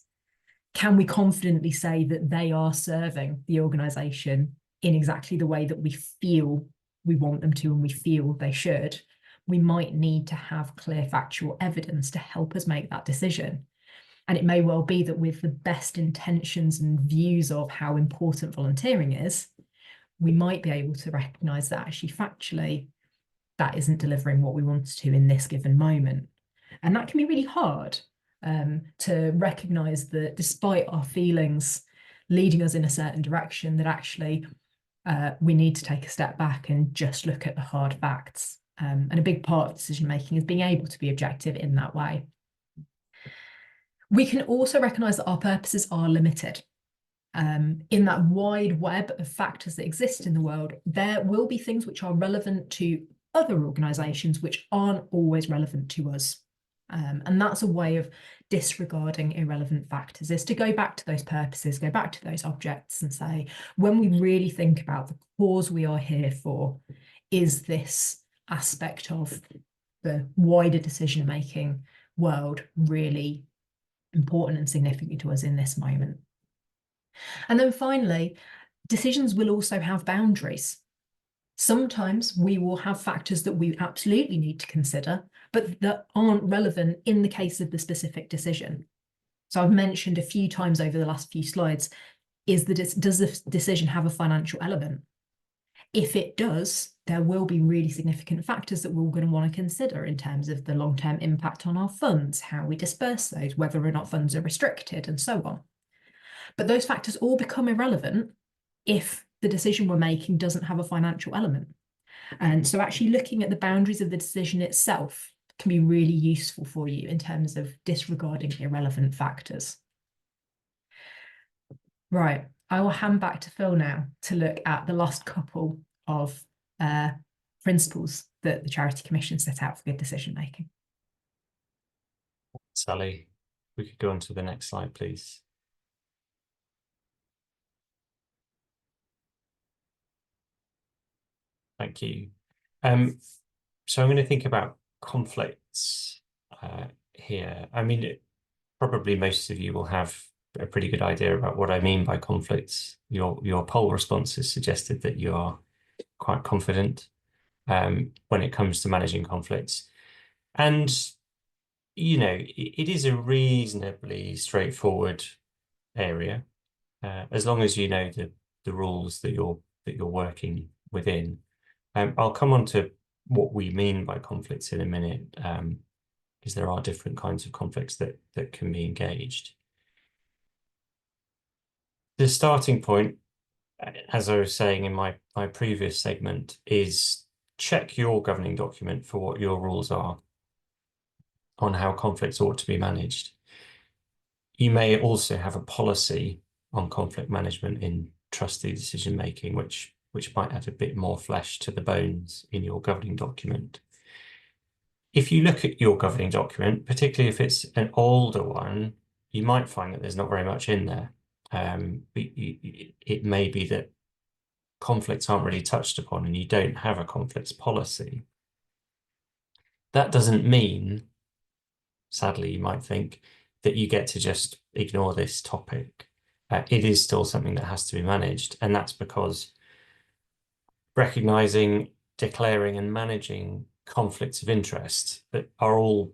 can we confidently say that they are serving the organisation in exactly the way that we feel we want them to and we feel they should? We might need to have clear factual evidence to help us make that decision. And it may well be that with the best intentions and views of how important volunteering is, we might be able to recognise that actually factually that isn't delivering what we want to in this given moment. And that can be really hard to recognise that despite our feelings leading us in a certain direction, that actually we need to take a step back and just look at the hard facts. And a big part of decision making is being able to be objective in that way. We can also recognise that our purposes are limited. In that wide web of factors that exist in the world, there will be things which are relevant to other organisations which aren't always relevant to us. And that's a way of disregarding irrelevant factors, is to go back to those purposes, go back to those objects and say, when we really think about the cause we are here for, is this aspect of the wider decision-making world really important and significant to us in this moment? And then finally, decisions will also have boundaries. Sometimes we will have factors that we absolutely need to consider, but that aren't relevant in the case of the specific decision. So I've mentioned a few times over the last few slides, does the decision have a financial element? If it does, there will be really significant factors that we're going to want to consider in terms of the long-term impact on our funds, how we disperse those, whether or not funds are restricted, and so on. But those factors all become irrelevant if the decision we're making doesn't have a financial element. And so actually looking at the boundaries of the decision itself can be really useful for you in terms of disregarding irrelevant factors. Right, I will hand back to Phil now to look at the last couple of principles that the Charity Commission set out for good decision making. Sally, we could go on to the next slide, please. Thank you. So I'm going to think about conflicts here. I mean, probably most of you will have a pretty good idea about what I mean by conflicts. Your poll responses suggested that you are quite confident when it comes to managing conflicts. And, you know, it is a reasonably straightforward area, as long as you know the rules that you're working within. I'll come on to what we mean by conflicts in a minute, because there are different kinds of conflicts that can be engaged. The starting point, as I was saying in my previous segment, is check your governing document for what your rules are on how conflicts ought to be managed. You may also have a policy on conflict management in trustee decision making, which might add a bit more flesh to the bones in your governing document. If you look at your governing document, particularly if it's an older one, you might find that there's not very much in there. It may be that conflicts aren't really touched upon and you don't have a conflicts policy. That doesn't mean, sadly, you might think, that you get to just ignore this topic. It is still something that has to be managed, and that's because recognizing, declaring and managing conflicts of interest that are all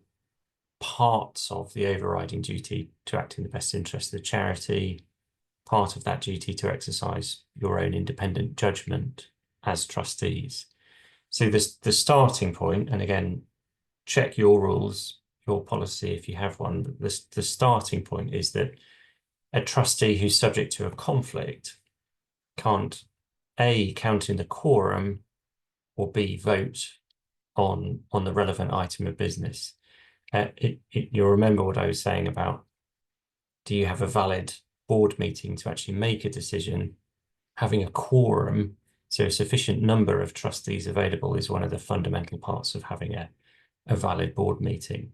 parts of the overriding duty to act in the best interest of the charity, part of that duty to exercise your own independent judgment as trustees. So the starting point, and again, check your rules, your policy if you have one, but the starting point is that a trustee who's subject to a conflict can't A, count in the quorum, or B, vote on the relevant item of business. You'll remember what I was saying about, do you have a valid board meeting to actually make a decision? Having a quorum, so a sufficient number of trustees available, is one of the fundamental parts of having a valid board meeting.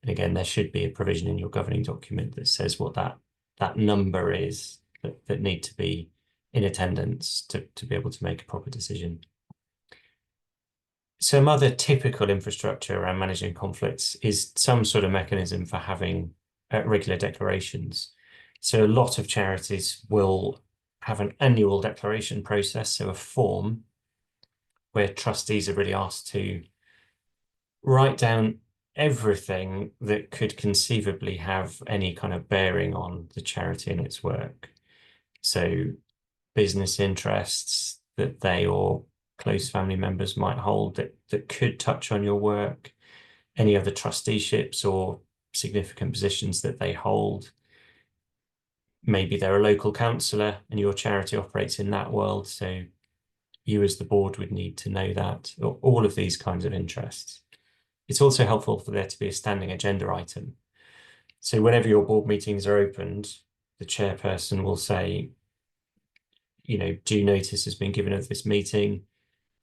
And again, there should be a provision in your governing document that says what that number is that need to be in attendance to be able to make a proper decision. Some other typical infrastructure around managing conflicts is some sort of mechanism for having regular declarations. So a lot of charities will have an annual declaration process, so a form where trustees are really asked to write down everything that could conceivably have any kind of bearing on the charity and its work. So business interests that they or close family members might hold that could touch on your work, any other trusteeships or significant positions that they hold. Maybe they're a local councillor and your charity operates in that world, so you as the board would need to know that, or all of these kinds of interests. It's also helpful for there to be a standing agenda item. So whenever your board meetings are opened, the chairperson will say, due notice has been given of this meeting.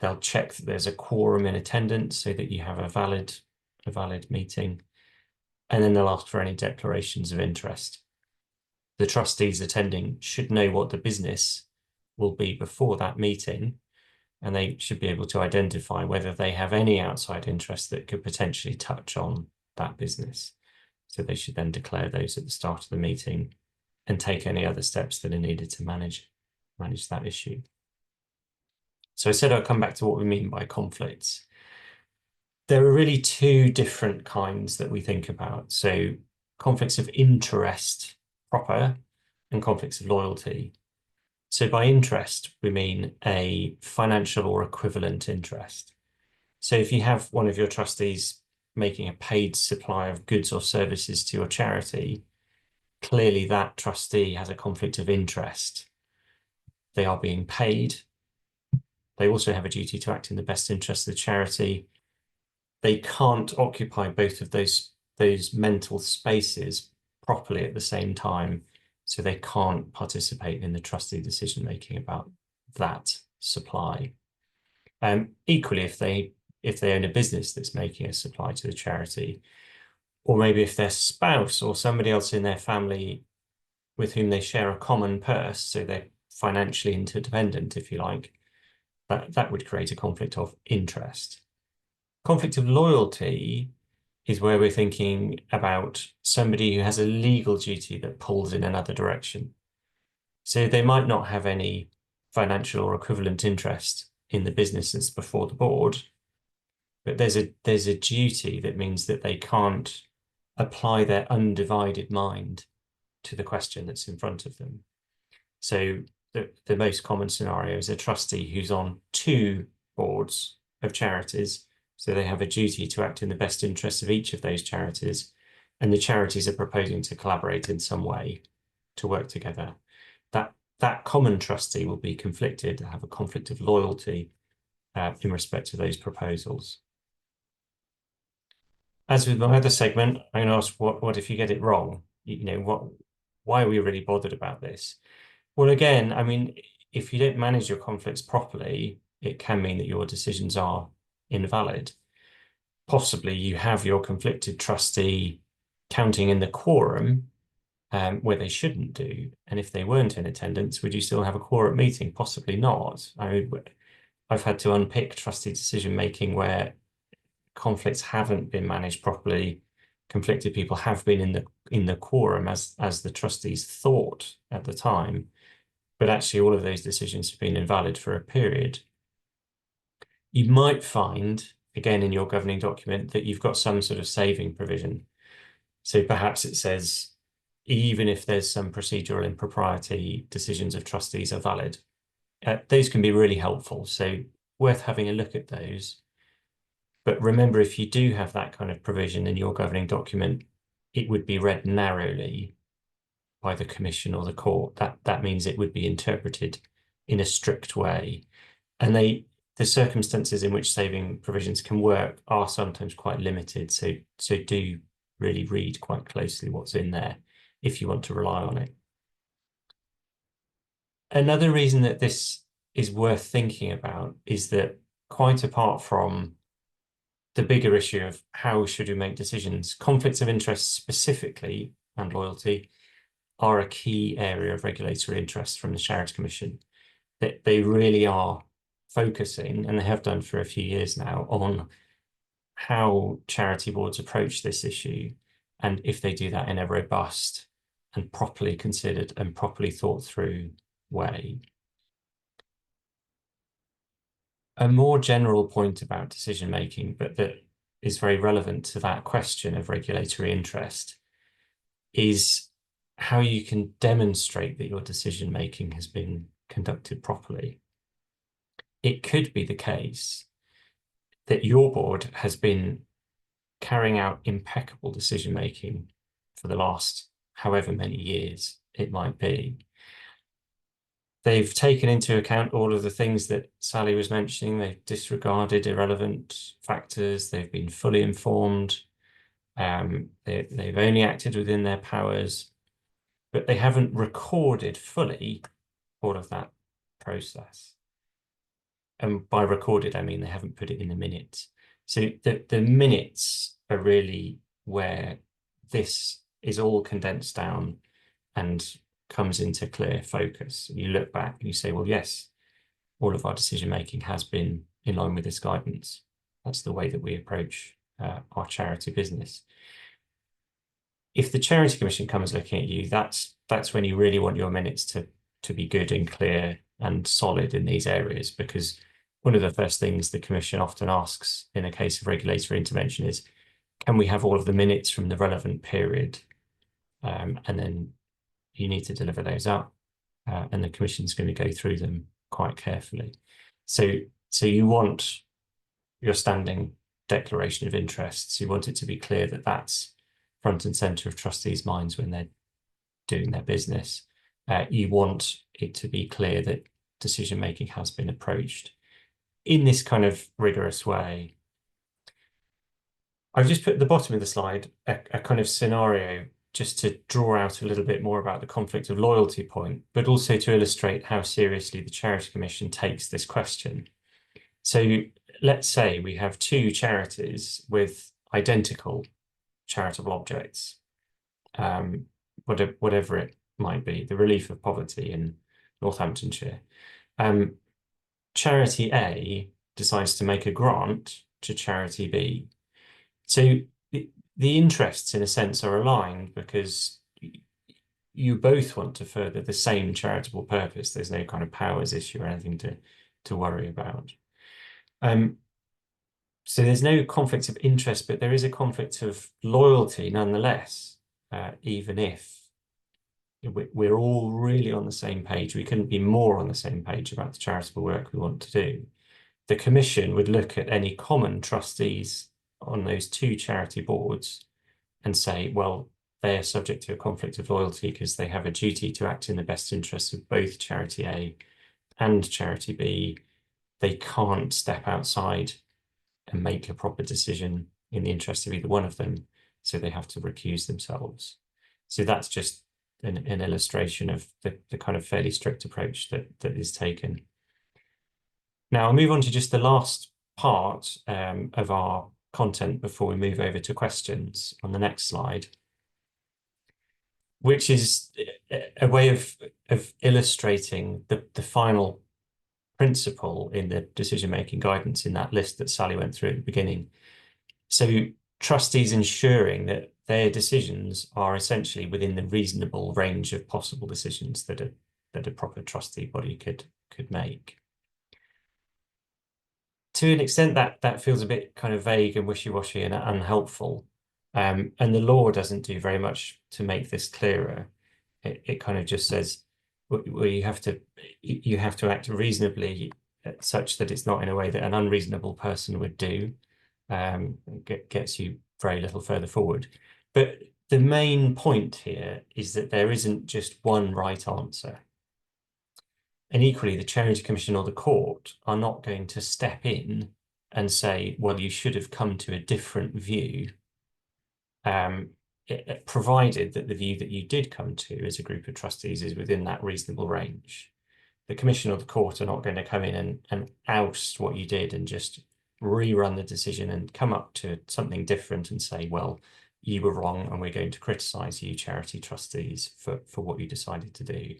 They'll check that there's a quorum in attendance so that you have a valid meeting. And then they'll ask for any declarations of interest. The trustees attending should know what the business will be before that meeting, and they should be able to identify whether they have any outside interest that could potentially touch on that business. So they should then declare those at the start of the meeting and take any other steps that are needed to manage that issue. So I said I'll come back to what we mean by conflicts. There are really two different kinds that we think about. So conflicts of interest proper and conflicts of loyalty. So by interest, we mean a financial or equivalent interest. So if you have one of your trustees making a paid supply of goods or services to your charity, clearly that trustee has a conflict of interest. They are being paid. They also have a duty to act in the best interest of the charity. They can't occupy both of those mental spaces properly at the same time, so they can't participate in the trustee decision making about that supply. Equally, if they own a business that's making a supply to the charity, or maybe if their spouse or somebody else in their family with whom they share a common purse, so they're financially interdependent, if you like, that would create a conflict of interest. Conflict of loyalty is where we're thinking about somebody who has a legal duty that pulls in another direction. So they might not have any financial or equivalent interest in the business that's before the board, but there's a duty that means that they can't apply their undivided mind to the question that's in front of them. So the most common scenario is a trustee who's on two boards of charities, so they have a duty to act in the best interests of each of those charities, and the charities are proposing to collaborate in some way to work together. That common trustee will be conflicted, have a conflict of loyalty in respect to those proposals. As with my other segment, I'm going to ask, what if you get it wrong? Why are we really bothered about this? Well, again, I mean, if you don't manage your conflicts properly, it can mean that your decisions are invalid. Possibly you have your conflicted trustee counting in the quorum where they shouldn't do. And if they weren't in attendance, would you still have a quorum meeting? Possibly not. I mean, I've had to unpick trustee decision making where conflicts haven't been managed properly. Conflicted people have been in the quorum as the trustees thought at the time, but actually all of those decisions have been invalid for a period. You might find, again, in your governing document, that you've got some sort of saving provision. So perhaps it says, even if there's some procedural impropriety, decisions of trustees are valid. Those can be really helpful, so worth having a look at those. But remember, if you do have that kind of provision in your governing document, it would be read narrowly by the Commission or the court. That means it would be interpreted in a strict way. And the circumstances in which saving provisions can work are sometimes quite limited. So do really read quite closely what's in there if you want to rely on it. Another reason that this is worth thinking about is that, quite apart from the bigger issue of how should we make decisions, conflicts of interest specifically and loyalty are a key area of regulatory interest from the Charities Commission. That they really are focusing, and they have done for a few years now, on how charity boards approach this issue, and if they do that in a robust and properly considered and properly thought through way. A more general point about decision making, but that is very relevant to that question of regulatory interest, is how you can demonstrate that your decision making has been conducted properly. It could be the case that your board has been carrying out impeccable decision making for the last however many years it might be. They've taken into account all of the things that Sally was mentioning. They've disregarded irrelevant factors. They've been fully informed. They've only acted within their powers, but they haven't recorded fully all of that process. And by recorded, I mean they haven't put it in the minutes. So the minutes are really where this is all condensed down and comes into clear focus. You look back and you say, well, yes, all of our decision making has been in line with this guidance. That's the way that we approach our charity business. If the Charity Commission comes looking at you, that's when you really want your minutes to be good and clear and solid in these areas, because one of the first things the Commission often asks in a case of regulatory intervention is, can we have all of the minutes from the relevant period? And then you need to deliver those up, and the Commission's going to go through them quite carefully. So you want your standing declaration of interests. You want it to be clear that that's front and centre of trustees' minds when they're doing their business. You want it to be clear that decision making has been approached in this kind of rigorous way. I've just put at the bottom of the slide a kind of scenario just to draw out a little bit more about the conflict of loyalty point, but also to illustrate how seriously the Charity Commission takes this question. So let's say we have two charities with identical charitable objects, whatever it might be, the relief of poverty in Northamptonshire. Charity A decides to make a grant to Charity B. So the interests, in a sense, are aligned because you both want to further the same charitable purpose. There's no kind of powers issue or anything to worry about. So there's no conflict of interest, but there is a conflict of loyalty nonetheless, even if we're all really on the same page. We couldn't be more on the same page about the charitable work we want to do. the commission would look at any common trustees on those two charity boards and say, well, they are subject to a conflict of loyalty because they have a duty to act in the best interests of both charity A and charity B. They can't step outside and make a proper decision in the interest of either one of them, so they have to recuse themselves. So that's just an illustration of the kind of fairly strict approach that is taken. Now I'll move on to just the last part of our content before we move over to questions on the next slide, which is a way of illustrating the final principle in the decision-making guidance in that list that Sally went through at the beginning. So trustees ensuring that their decisions are essentially within the reasonable range of possible decisions that a proper trustee body could make. To an extent, that feels a bit kind of vague and wishy-washy and unhelpful. And the law doesn't do very much to make this clearer. It kind of just says, well, you have to act reasonably such that it's not in a way that an unreasonable person would do. Gets you very little further forward. But the main point here is that there isn't just one right answer. And equally, the Charity Commission or the court are not going to step in and say, well, you should have come to a different view, provided that the view that you did come to as a group of trustees is within that reasonable range. The Commission or the court are not going to come in and oust what you did and just rerun the decision and come up to something different and say, well, you were wrong and we're going to criticise you, charity trustees, for what you decided to do.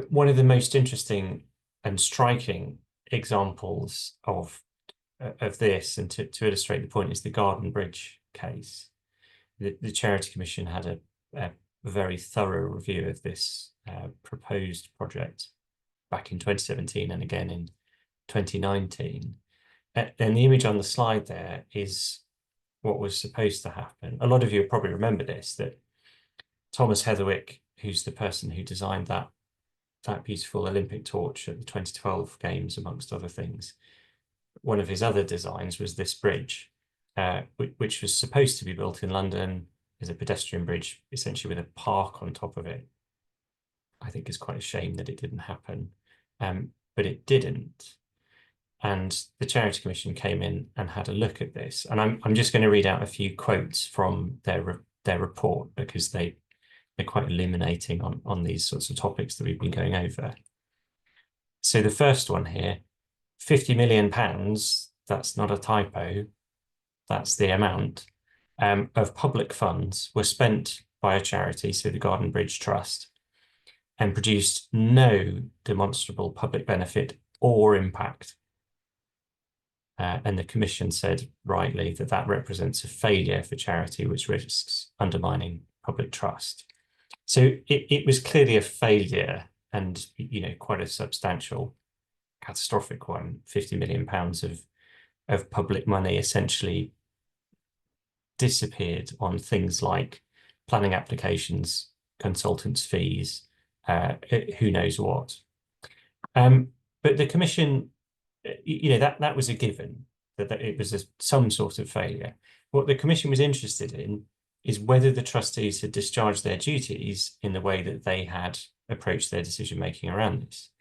One of the most interesting and striking examples of this, and to illustrate the point, is the Garden Bridge case. The Charity Commission had a very thorough review of this proposed project back in 2017 and again in 2019. And the image on the slide there is what was supposed to happen. A lot of you probably remember this, that Thomas Heatherwick, who's the person who designed that beautiful Olympic torch at the 2012 Games, amongst other things, one of his other designs was this bridge, which was supposed to be built in London as a pedestrian bridge, essentially with a park on top of it. I think it's quite a shame that it didn't happen, but it didn't. And the Charity Commission came in and had a look at this. And I'm just going to read out a few quotes from their report, because they're quite illuminating on these sorts of topics that we've been going over. So the first one here, £50 million, that's not a typo, that's the amount, of public funds were spent by a charity, so the Garden Bridge Trust, and produced no demonstrable public benefit or impact. And the Commission said rightly that represents a failure for charity, which risks undermining public trust. So it was clearly a failure, and quite a substantial, catastrophic one. £50 million of public money essentially disappeared on things like planning applications, consultants' fees, who knows what. But the Commission, that was a given, that it was some sort of failure. What the Commission was interested in is whether the trustees had discharged their duties in the way that they had approached their decision-making around this.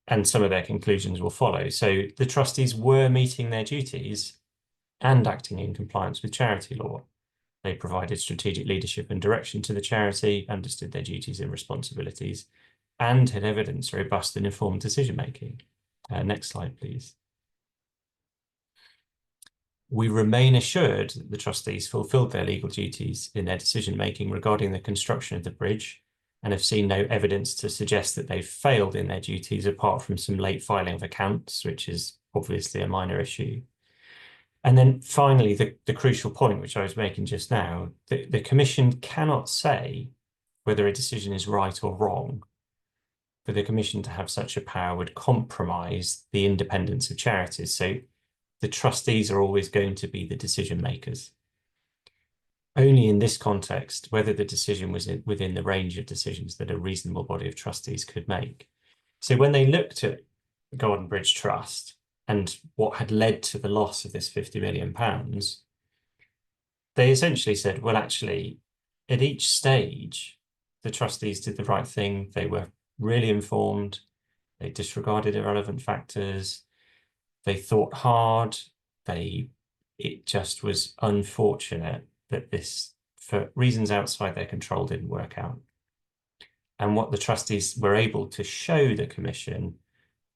And some of their conclusions will follow. So the trustees were meeting their duties and acting in compliance with charity law. They provided strategic leadership and direction to the charity, understood their duties and responsibilities, and had evidence robust and informed decision-making. Next slide, please. We remain assured that the trustees fulfilled their legal duties in their decision-making regarding the construction of the bridge, and have seen no evidence to suggest that they've failed in their duties, apart from some late filing of accounts, which is obviously a minor issue. And then finally, the crucial point, which I was making just now, the Commission cannot say whether a decision is right or wrong. For the Commission to have such a power would compromise the independence of charities. So the trustees are always going to be the decision makers. Only in this context, whether the decision was within the range of decisions that a reasonable body of trustees could make. So when they looked at Golden Bridge Trust and what had led to the loss of this £50 million, they essentially said, well, actually, at each stage, the trustees did the right thing. They were really informed. They disregarded irrelevant factors. They thought hard. It just was unfortunate that this, for reasons outside their control, didn't work out. And what the trustees were able to show the commission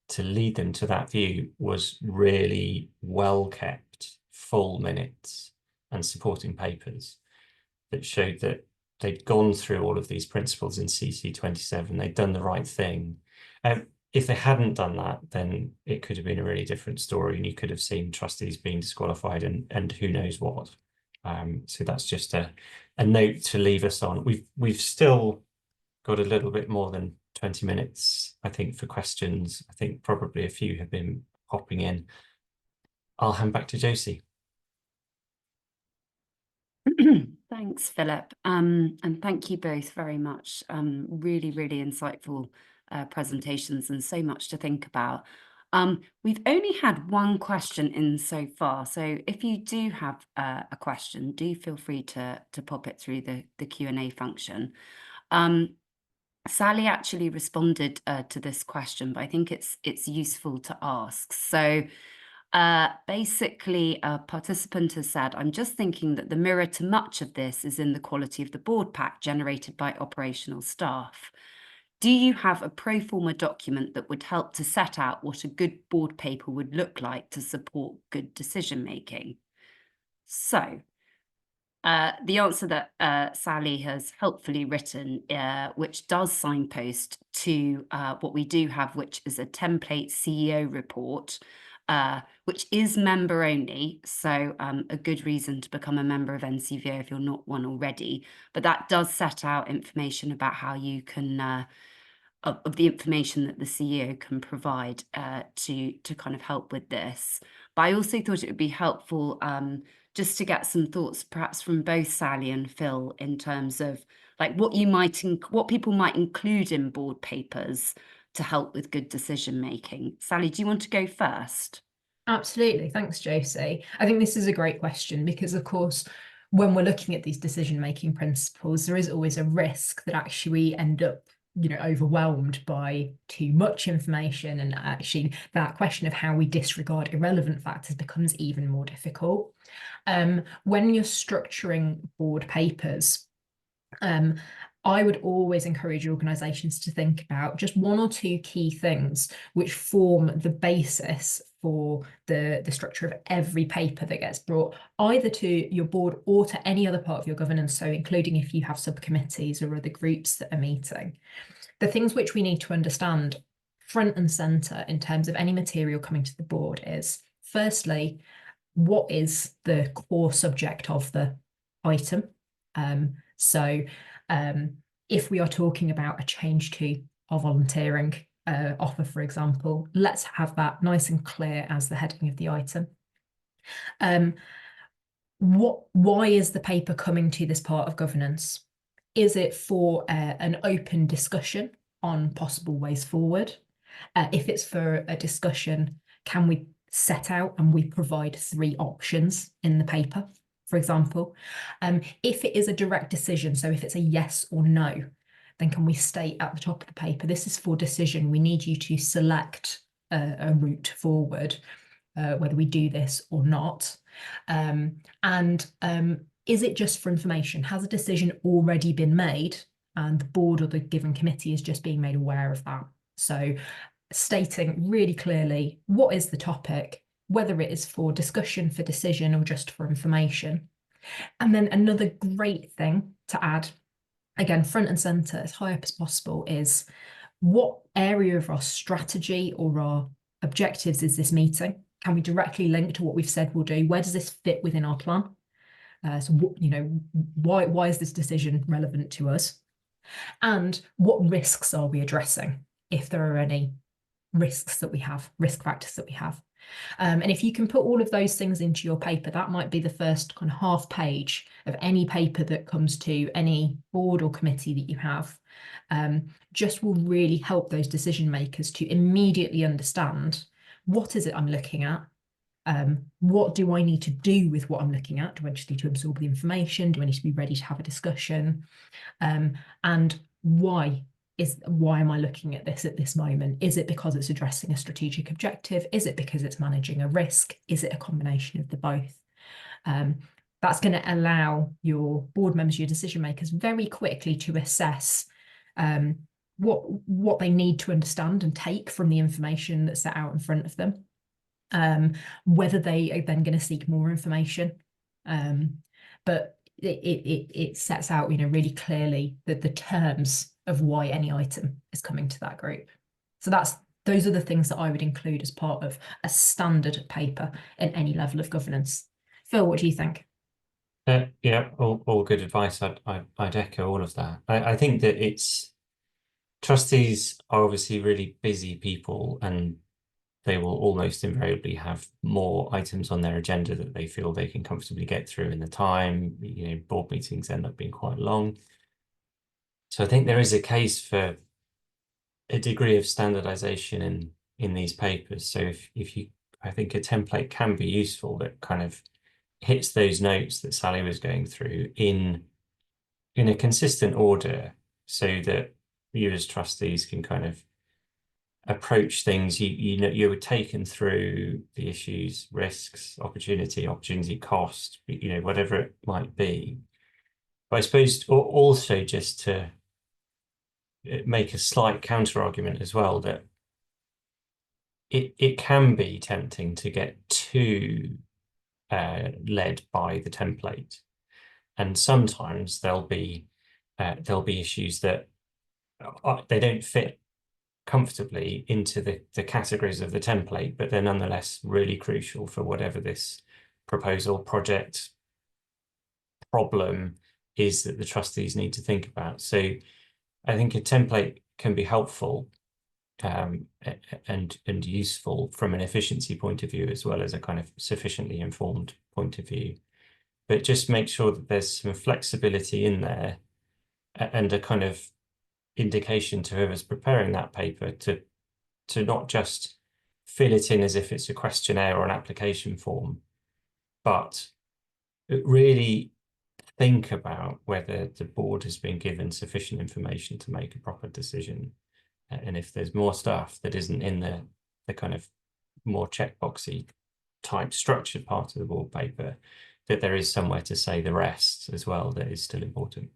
to lead them to that view was really well kept, full minutes and supporting papers that showed that they'd gone through all of these principles in CC 27. They'd done the right thing. If they hadn't done that, then it could have been a really different story, and you could have seen trustees being disqualified and who knows what. So that's just a note to leave us on. We've still got a little bit more than 20 minutes, I think, for questions. I think probably a few have been popping in. I'll hand back to Josie. Thanks, Philip. And thank you both very much. Really, really insightful presentations and so much to think about. We've only had one question in so far. So if you do have a question, do feel free to pop it through the Q&A function. Sally actually responded to this question, but I think it's useful to ask. So basically, a participant has said, I'm just thinking that the mirror to much of this is in the quality of the board pack generated by operational staff. Do you have a pro forma document that would help to set out what a good board paper would look like to support good decision making? So the answer that Sally has helpfully written, which does signpost to what we do have, which is a template CEO report, which is member only. So a good reason to become a member of NCVO if you're not one already. But that does set out information about how you can, of the information that the CEO can provide to kind of help with this. But I also thought it would be helpful just to get some thoughts perhaps from both Sally and Phil in terms of like what people might include in board papers to help with good decision making. Sally, do you want to go first? Absolutely. Thanks, Josie. I think this is a great question because, of course, when we're looking at these decision-making principles, there is always a risk that actually we end up, overwhelmed by too much information, and actually that question of how we disregard irrelevant factors becomes even more difficult. When you're structuring board papers, I would always encourage organisations to think about just one or two key things which form the basis for the structure of every paper that gets brought either to your board or to any other part of your governance, so including if you have subcommittees or other groups that are meeting. The things which we need to understand front and centre in terms of any material coming to the board is, firstly, what is the core subject of the item? If we are talking about a change to our volunteering offer, for example, let's have that nice and clear as the heading of the item. Why is the paper coming to this part of governance? Is it for an open discussion on possible ways forward? If it's for a discussion, can we set out and we provide 3 options in the paper, for example? If it is a direct decision, so if it's a yes or no, then can we state at the top of the paper, this is for decision, we need you to select a route forward, whether we do this or not. Is it just for information? Has a decision already been made and the board or the given committee is just being made aware of that? So stating really clearly what is the topic, whether it is for discussion, for decision, or just for information. And then another great thing to add, again, front and centre, as high up as possible, is what area of our strategy or our objectives is this meeting? Can we directly link to what we've said we'll do? Where does this fit within our plan? So, why is this decision relevant to us? And what risks are we addressing, if there are any risks that we have, risk factors that we have? And if you can put all of those things into your paper, that might be the first kind of half page of any paper that comes to any board or committee that you have. just will really help those decision makers to immediately understand, what is it I'm looking at? What do I need to do with what I'm looking at? Do I just need to absorb the information? Do I need to be ready to have a discussion? And why am I looking at this moment? Is it because it's addressing a strategic objective? Is it because it's managing a risk? Is it a combination of the both? That's going to allow your board members, your decision makers, very quickly to assess what they need to understand and take from the information that's set out in front of them. Whether they are then going to seek more information, but it sets out, really clearly the terms of why any item is coming to that group. So those are the things that I would include as part of a standard paper in any level of governance. Phil, what do you think? Yeah, all good advice. I'd echo all of that. I think that trustees are obviously really busy people, and they will almost invariably have more items on their agenda that they feel they can comfortably get through in the time. Board meetings end up being quite long. So I think there is a case for a degree of standardization in these papers. So I think a template can be useful that kind of hits those notes that Sally was going through in a consistent order, so that you as trustees can kind of approach things. You were taken through the issues, risks, opportunity cost, whatever it might be. But I suppose also just to make a slight counter argument as well, that it can be tempting to get too led by the template, and sometimes there'll be issues that they don't fit comfortably into the categories of the template, but they're nonetheless really crucial for whatever this proposal, project, problem is that the trustees need to think about. So I think a template can be helpful and useful from an efficiency point of view, as well as a kind of sufficiently informed point of view. But just make sure that there's some flexibility in there and a kind of indication to whoever's preparing that paper to not just fill it in as if it's a questionnaire or an application form, but really think about whether the board has been given sufficient information to make a proper decision. And if there's more stuff that isn't in the kind of more checkboxy type structured part of the board paper, that there is somewhere to say the rest as well that is still important.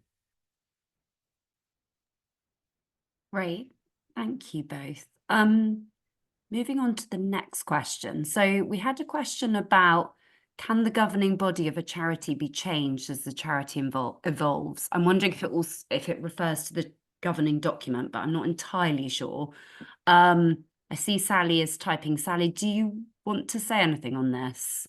Great, thank you both. Moving on to the next question. So we had a question about, can the governing body of a charity be changed as the charity evolves? I'm wondering if it refers to the governing document, but I'm not entirely sure. I see Sally is typing. Sally, do you want to say anything on this?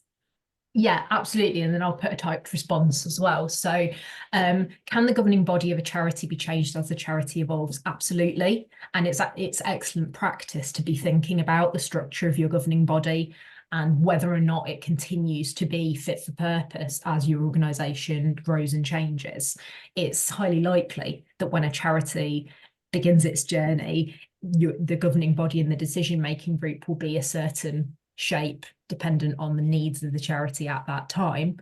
Yeah, absolutely. And then I'll put a typed response as well. So can the governing body of a charity be changed as the charity evolves? Absolutely. And it's excellent practice to be thinking about the structure of your governing body and whether or not it continues to be fit for purpose as your organisation grows and changes. It's highly likely that when a charity begins its journey, the governing body and the decision-making group will be a certain shape dependent on the needs of the charity at that time,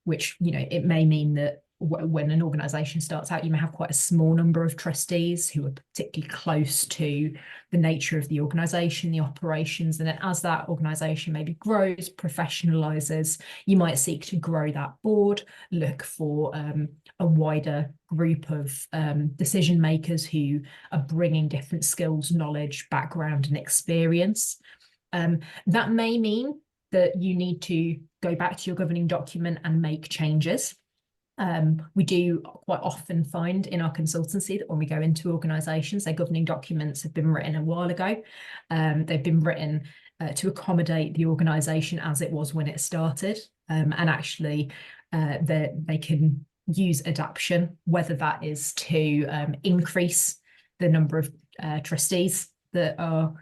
which, it may mean that when an organisation starts out, you may have quite a small number of trustees who are particularly close to the nature of the organisation, the operations, and then as that organisation maybe grows, professionalises, you might seek to grow that board, look for a wider group of decision makers who are bringing different skills, knowledge, background and experience. That may mean that you need to go back to your governing document and make changes. We do quite often find in our consultancy that when we go into organisations, their governing documents have been written a while ago. They've been written to accommodate the organisation as it was when it started, and actually they can use adaptation, whether that is to increase the number of trustees that are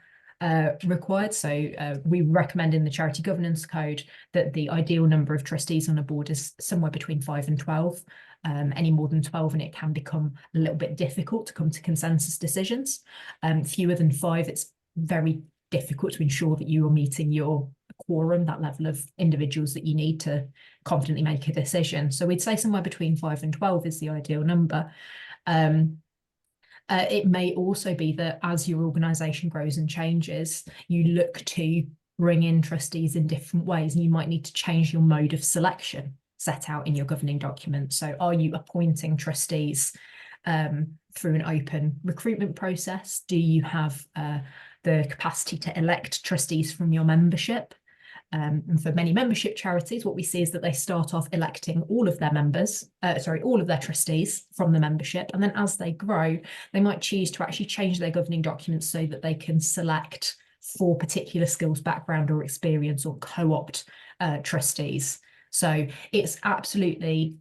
required. So we recommend in the Charity Governance Code that the ideal number of trustees on a board is somewhere between 5 and 12. any more than 12, and it can become a little bit difficult to come to consensus decisions. Fewer than 5, it's very difficult to ensure that you are meeting your quorum, that level of individuals that you need to confidently make a decision. So we'd say somewhere between 5 and 12 is the ideal number. It may also be that as your organisation grows and changes, you look to bring in trustees in different ways, and you might need to change your mode of selection set out in your governing document. So are you appointing trustees through an open recruitment process? Do you have the capacity to elect trustees from your membership? And for many membership charities, what we see is that they start off electing all of their members, all of their trustees from the membership. And then as they grow, they might choose to actually change their governing documents so that they can select for particular skills, background or experience, or co-opt trustees. So it's absolutely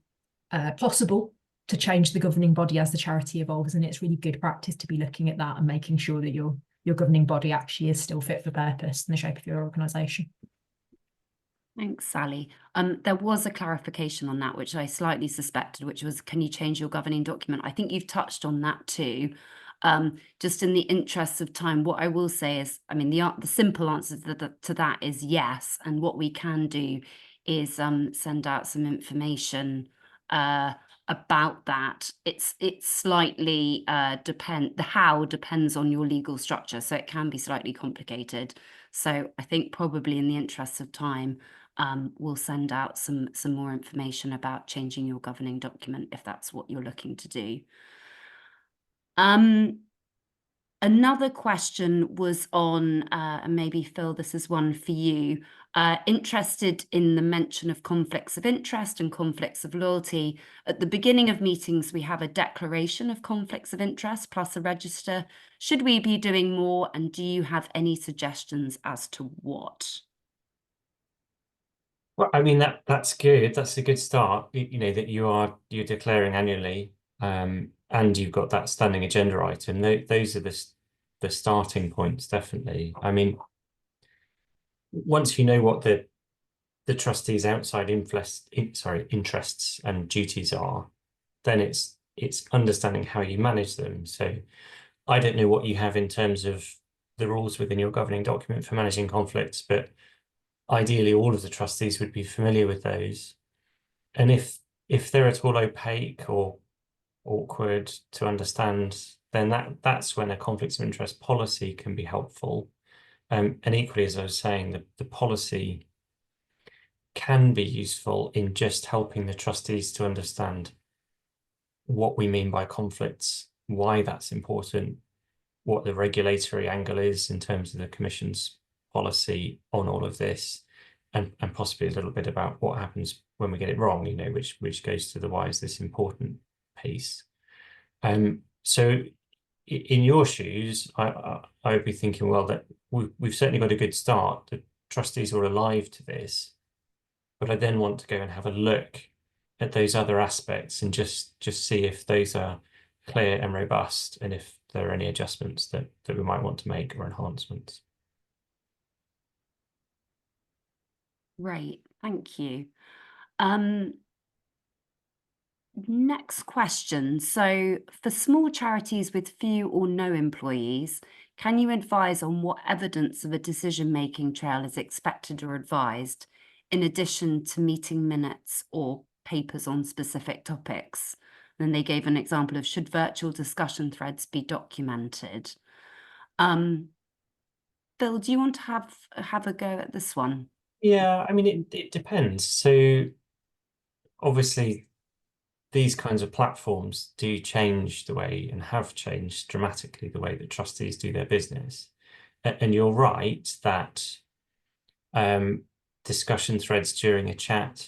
possible to change the governing body as the charity evolves. And it's really good practice to be looking at that and making sure that your governing body actually is still fit for purpose in the shape of your organisation. Thanks, Sally. There was a clarification on that, which I slightly suspected, which was, can you change your governing document? I think you've touched on that too. Just in the interests of time, what I will say is, I mean, the simple answer to that is yes. And what we can do is send out some information about that. It's slightly the how depends on your legal structure, so it can be slightly complicated. So I think probably in the interests of time, we'll send out some more information about changing your governing document if that's what you're looking to do. Another question was on, and maybe Phil, this is one for you, interested in the mention of conflicts of interest and conflicts of loyalty. At the beginning of meetings, we have a declaration of conflicts of interest plus a register. Should we be doing more? And do you have any suggestions as to what? Well, I mean, that's good. That's a good start. You know, that you're declaring annually, and you've got that standing agenda item. Those are the starting points, definitely. I mean, once you know what the trustees' outside interests and duties are, then it's understanding how you manage them. So I don't know what you have in terms of the rules within your governing document for managing conflicts, but ideally all of the trustees would be familiar with those. And if they're at all opaque or awkward to understand, then that's when a conflicts of interest policy can be helpful. And equally, as I was saying, the policy can be useful in just helping the trustees to understand what we mean by conflicts, why that's important, what the regulatory angle is in terms of the Commission's policy on all of this, and possibly a little bit about what happens when we get it wrong, you know, which goes to the why is this important piece. So in your shoes, I would be thinking, well, that we've certainly got a good start. The trustees are alive to this, but I then want to go and have a look at those other aspects and just see if those are clear and robust, and if there are any adjustments that we might want to make or enhancements. Great, thank you. Next question. So for small charities with few or no employees, can you advise on what evidence of a decision-making trail is expected or advised, in addition to meeting minutes or papers on specific topics? Then they gave an example of, should virtual discussion threads be documented? Phil, do you want to have a go at this one? Yeah, I mean, it depends. So obviously, these kinds of platforms do change the way, and have changed dramatically, the way that trustees do their business. And you're right that discussion threads during a chat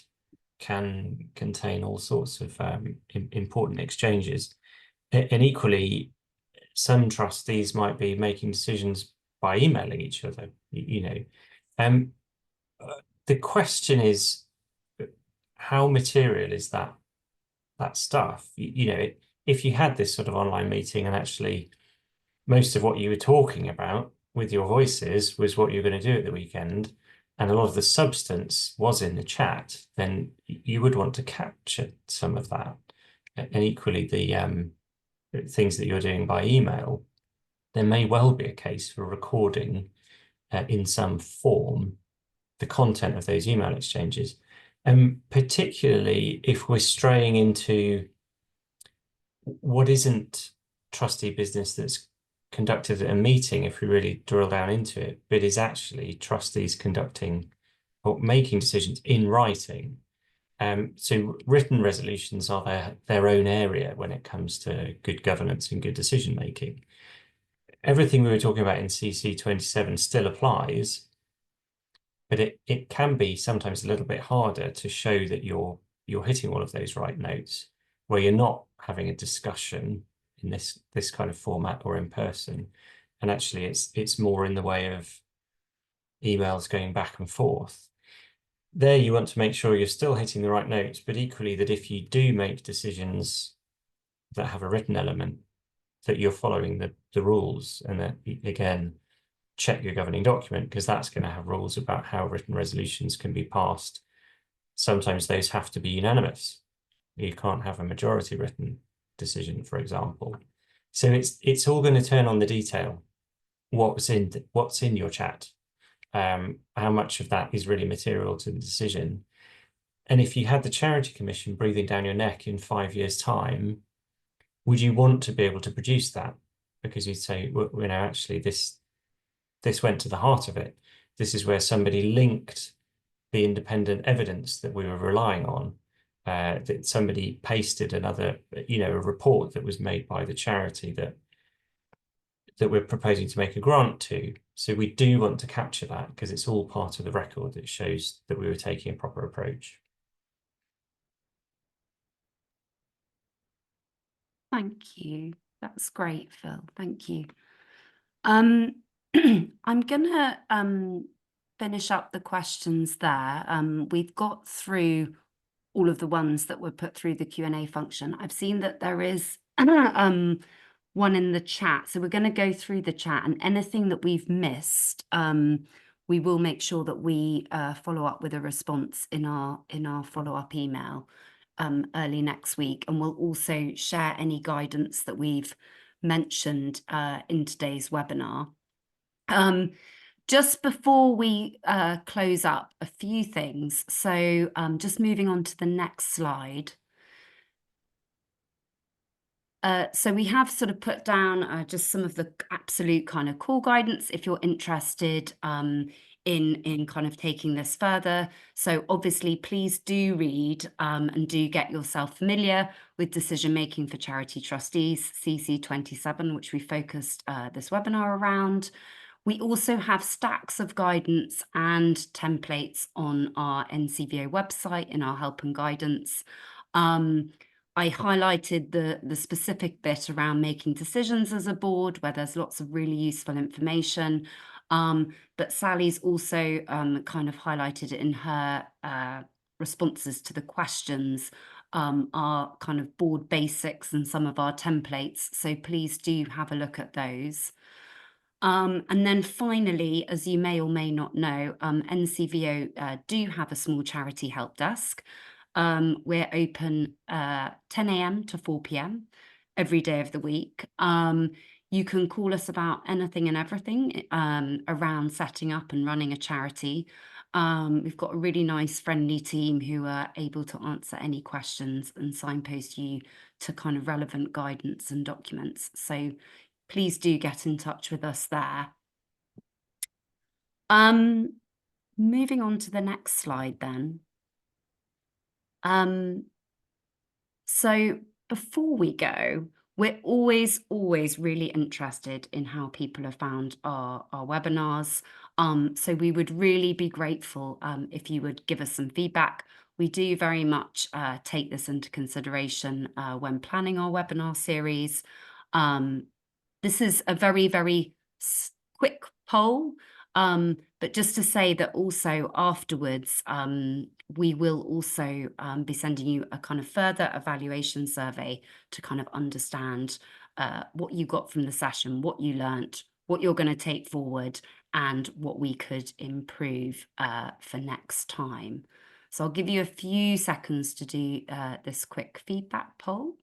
can contain all sorts of important exchanges. And equally, some trustees might be making decisions by emailing each other, you know. The question is, how material is that stuff? You know, if you had this sort of online meeting and actually most of what you were talking about with your voices was what you're going to do at the weekend, and a lot of the substance was in the chat, then you would want to capture some of that. And equally, the things that you're doing by email, there may well be a case for recording in some form the content of those email exchanges. And particularly if we're straying into what isn't trustee business that's conducted at a meeting, if we really drill down into it, but is actually trustees conducting or making decisions in writing. So written resolutions are their own area when it comes to good governance and good decision making. Everything we were talking about in CC 27 still applies, but it can be sometimes a little bit harder to show that you're hitting all of those right notes, where you're not having a discussion in this kind of format or in person, and actually it's more in the way of emails going back and forth. There you want to make sure you're still hitting the right notes, but equally that if you do make decisions that have a written element, that you're following the rules, and that, again, check your governing document, because that's going to have rules about how written resolutions can be passed. Sometimes those have to be unanimous. You can't have a majority written decision, for example. So it's all going to turn on the detail. What's in your chat? How much of that is really material to the decision? And if you had the Charity Commission breathing down your neck in 5 years' time, would you want to be able to produce that? Because you'd say, well, actually this went to the heart of it. This is where somebody linked the independent evidence that we were relying on, that somebody pasted another, a report that was made by the charity that we're proposing to make a grant to. So we do want to capture that, because it's all part of the record that shows that we were taking a proper approach. Thank you. That's great, Phil. Thank you. I'm gonna finish up the questions there. We've got through all of the ones that were put through the Q&A function. I've seen that there is one in the chat, so we're going to go through the chat, and anything that we've missed, we will make sure that we follow up with a response in our follow-up email early next week, and we'll also share any guidance that we've mentioned in today's webinar. Just before we close up, a few things. So just moving on to the next slide. So we have sort of put down just some of the absolute kind of core guidance if you're interested in kind of taking this further. So obviously, please do read and do get yourself familiar with decision making for charity trustees, CC 27, which we focused this webinar around. We also have stacks of guidance and templates on our NCVO website in our help and guidance. I highlighted the specific bit around making decisions as a board, where there's lots of really useful information. But Sally's also kind of highlighted it in her responses to the questions, our kind of board basics and some of our templates. So please do have a look at those. And then finally, as you may or may not know, NCVO do have a small charity help desk. We're open 10 a.m. to 4 p.m. every day of the week. You can call us about anything and everything around setting up and running a charity. We've got a really nice, friendly team who are able to answer any questions and signpost you to kind of relevant guidance and documents. So please do get in touch with us there. Moving on to the next slide then. So before we go, we're always really interested in how people have found our webinars. So we would really be grateful if you would give us some feedback. We do very much take this into consideration when planning our webinar series. This is a very quick poll, but just to say that also afterwards, we will also be sending you a kind of further evaluation survey to kind of understand what you got from the session, what you learnt, what you're going to take forward, and what we could improve for next time. So I'll give you a few seconds to do this quick feedback poll.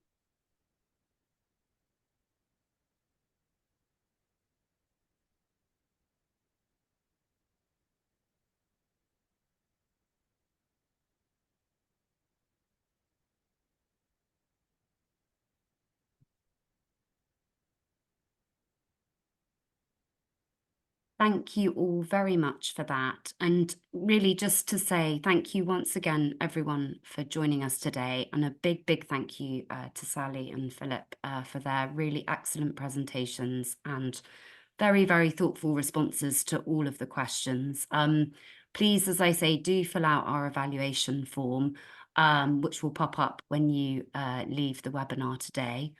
Thank you all very much for that. And really just to say thank you once again, everyone, for joining us today. And a big, big thank you to Sally and Philip for their really excellent presentations and very, very thoughtful responses to all of the questions. Please, as I say, do fill out our evaluation form, which will pop up when you leave the webinar today.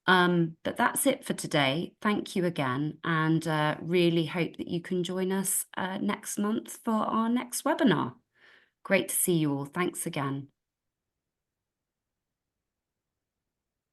But that's it for today. Thank you again, and really hope that you can join us next month for our next webinar. Great to see you all. Thanks again.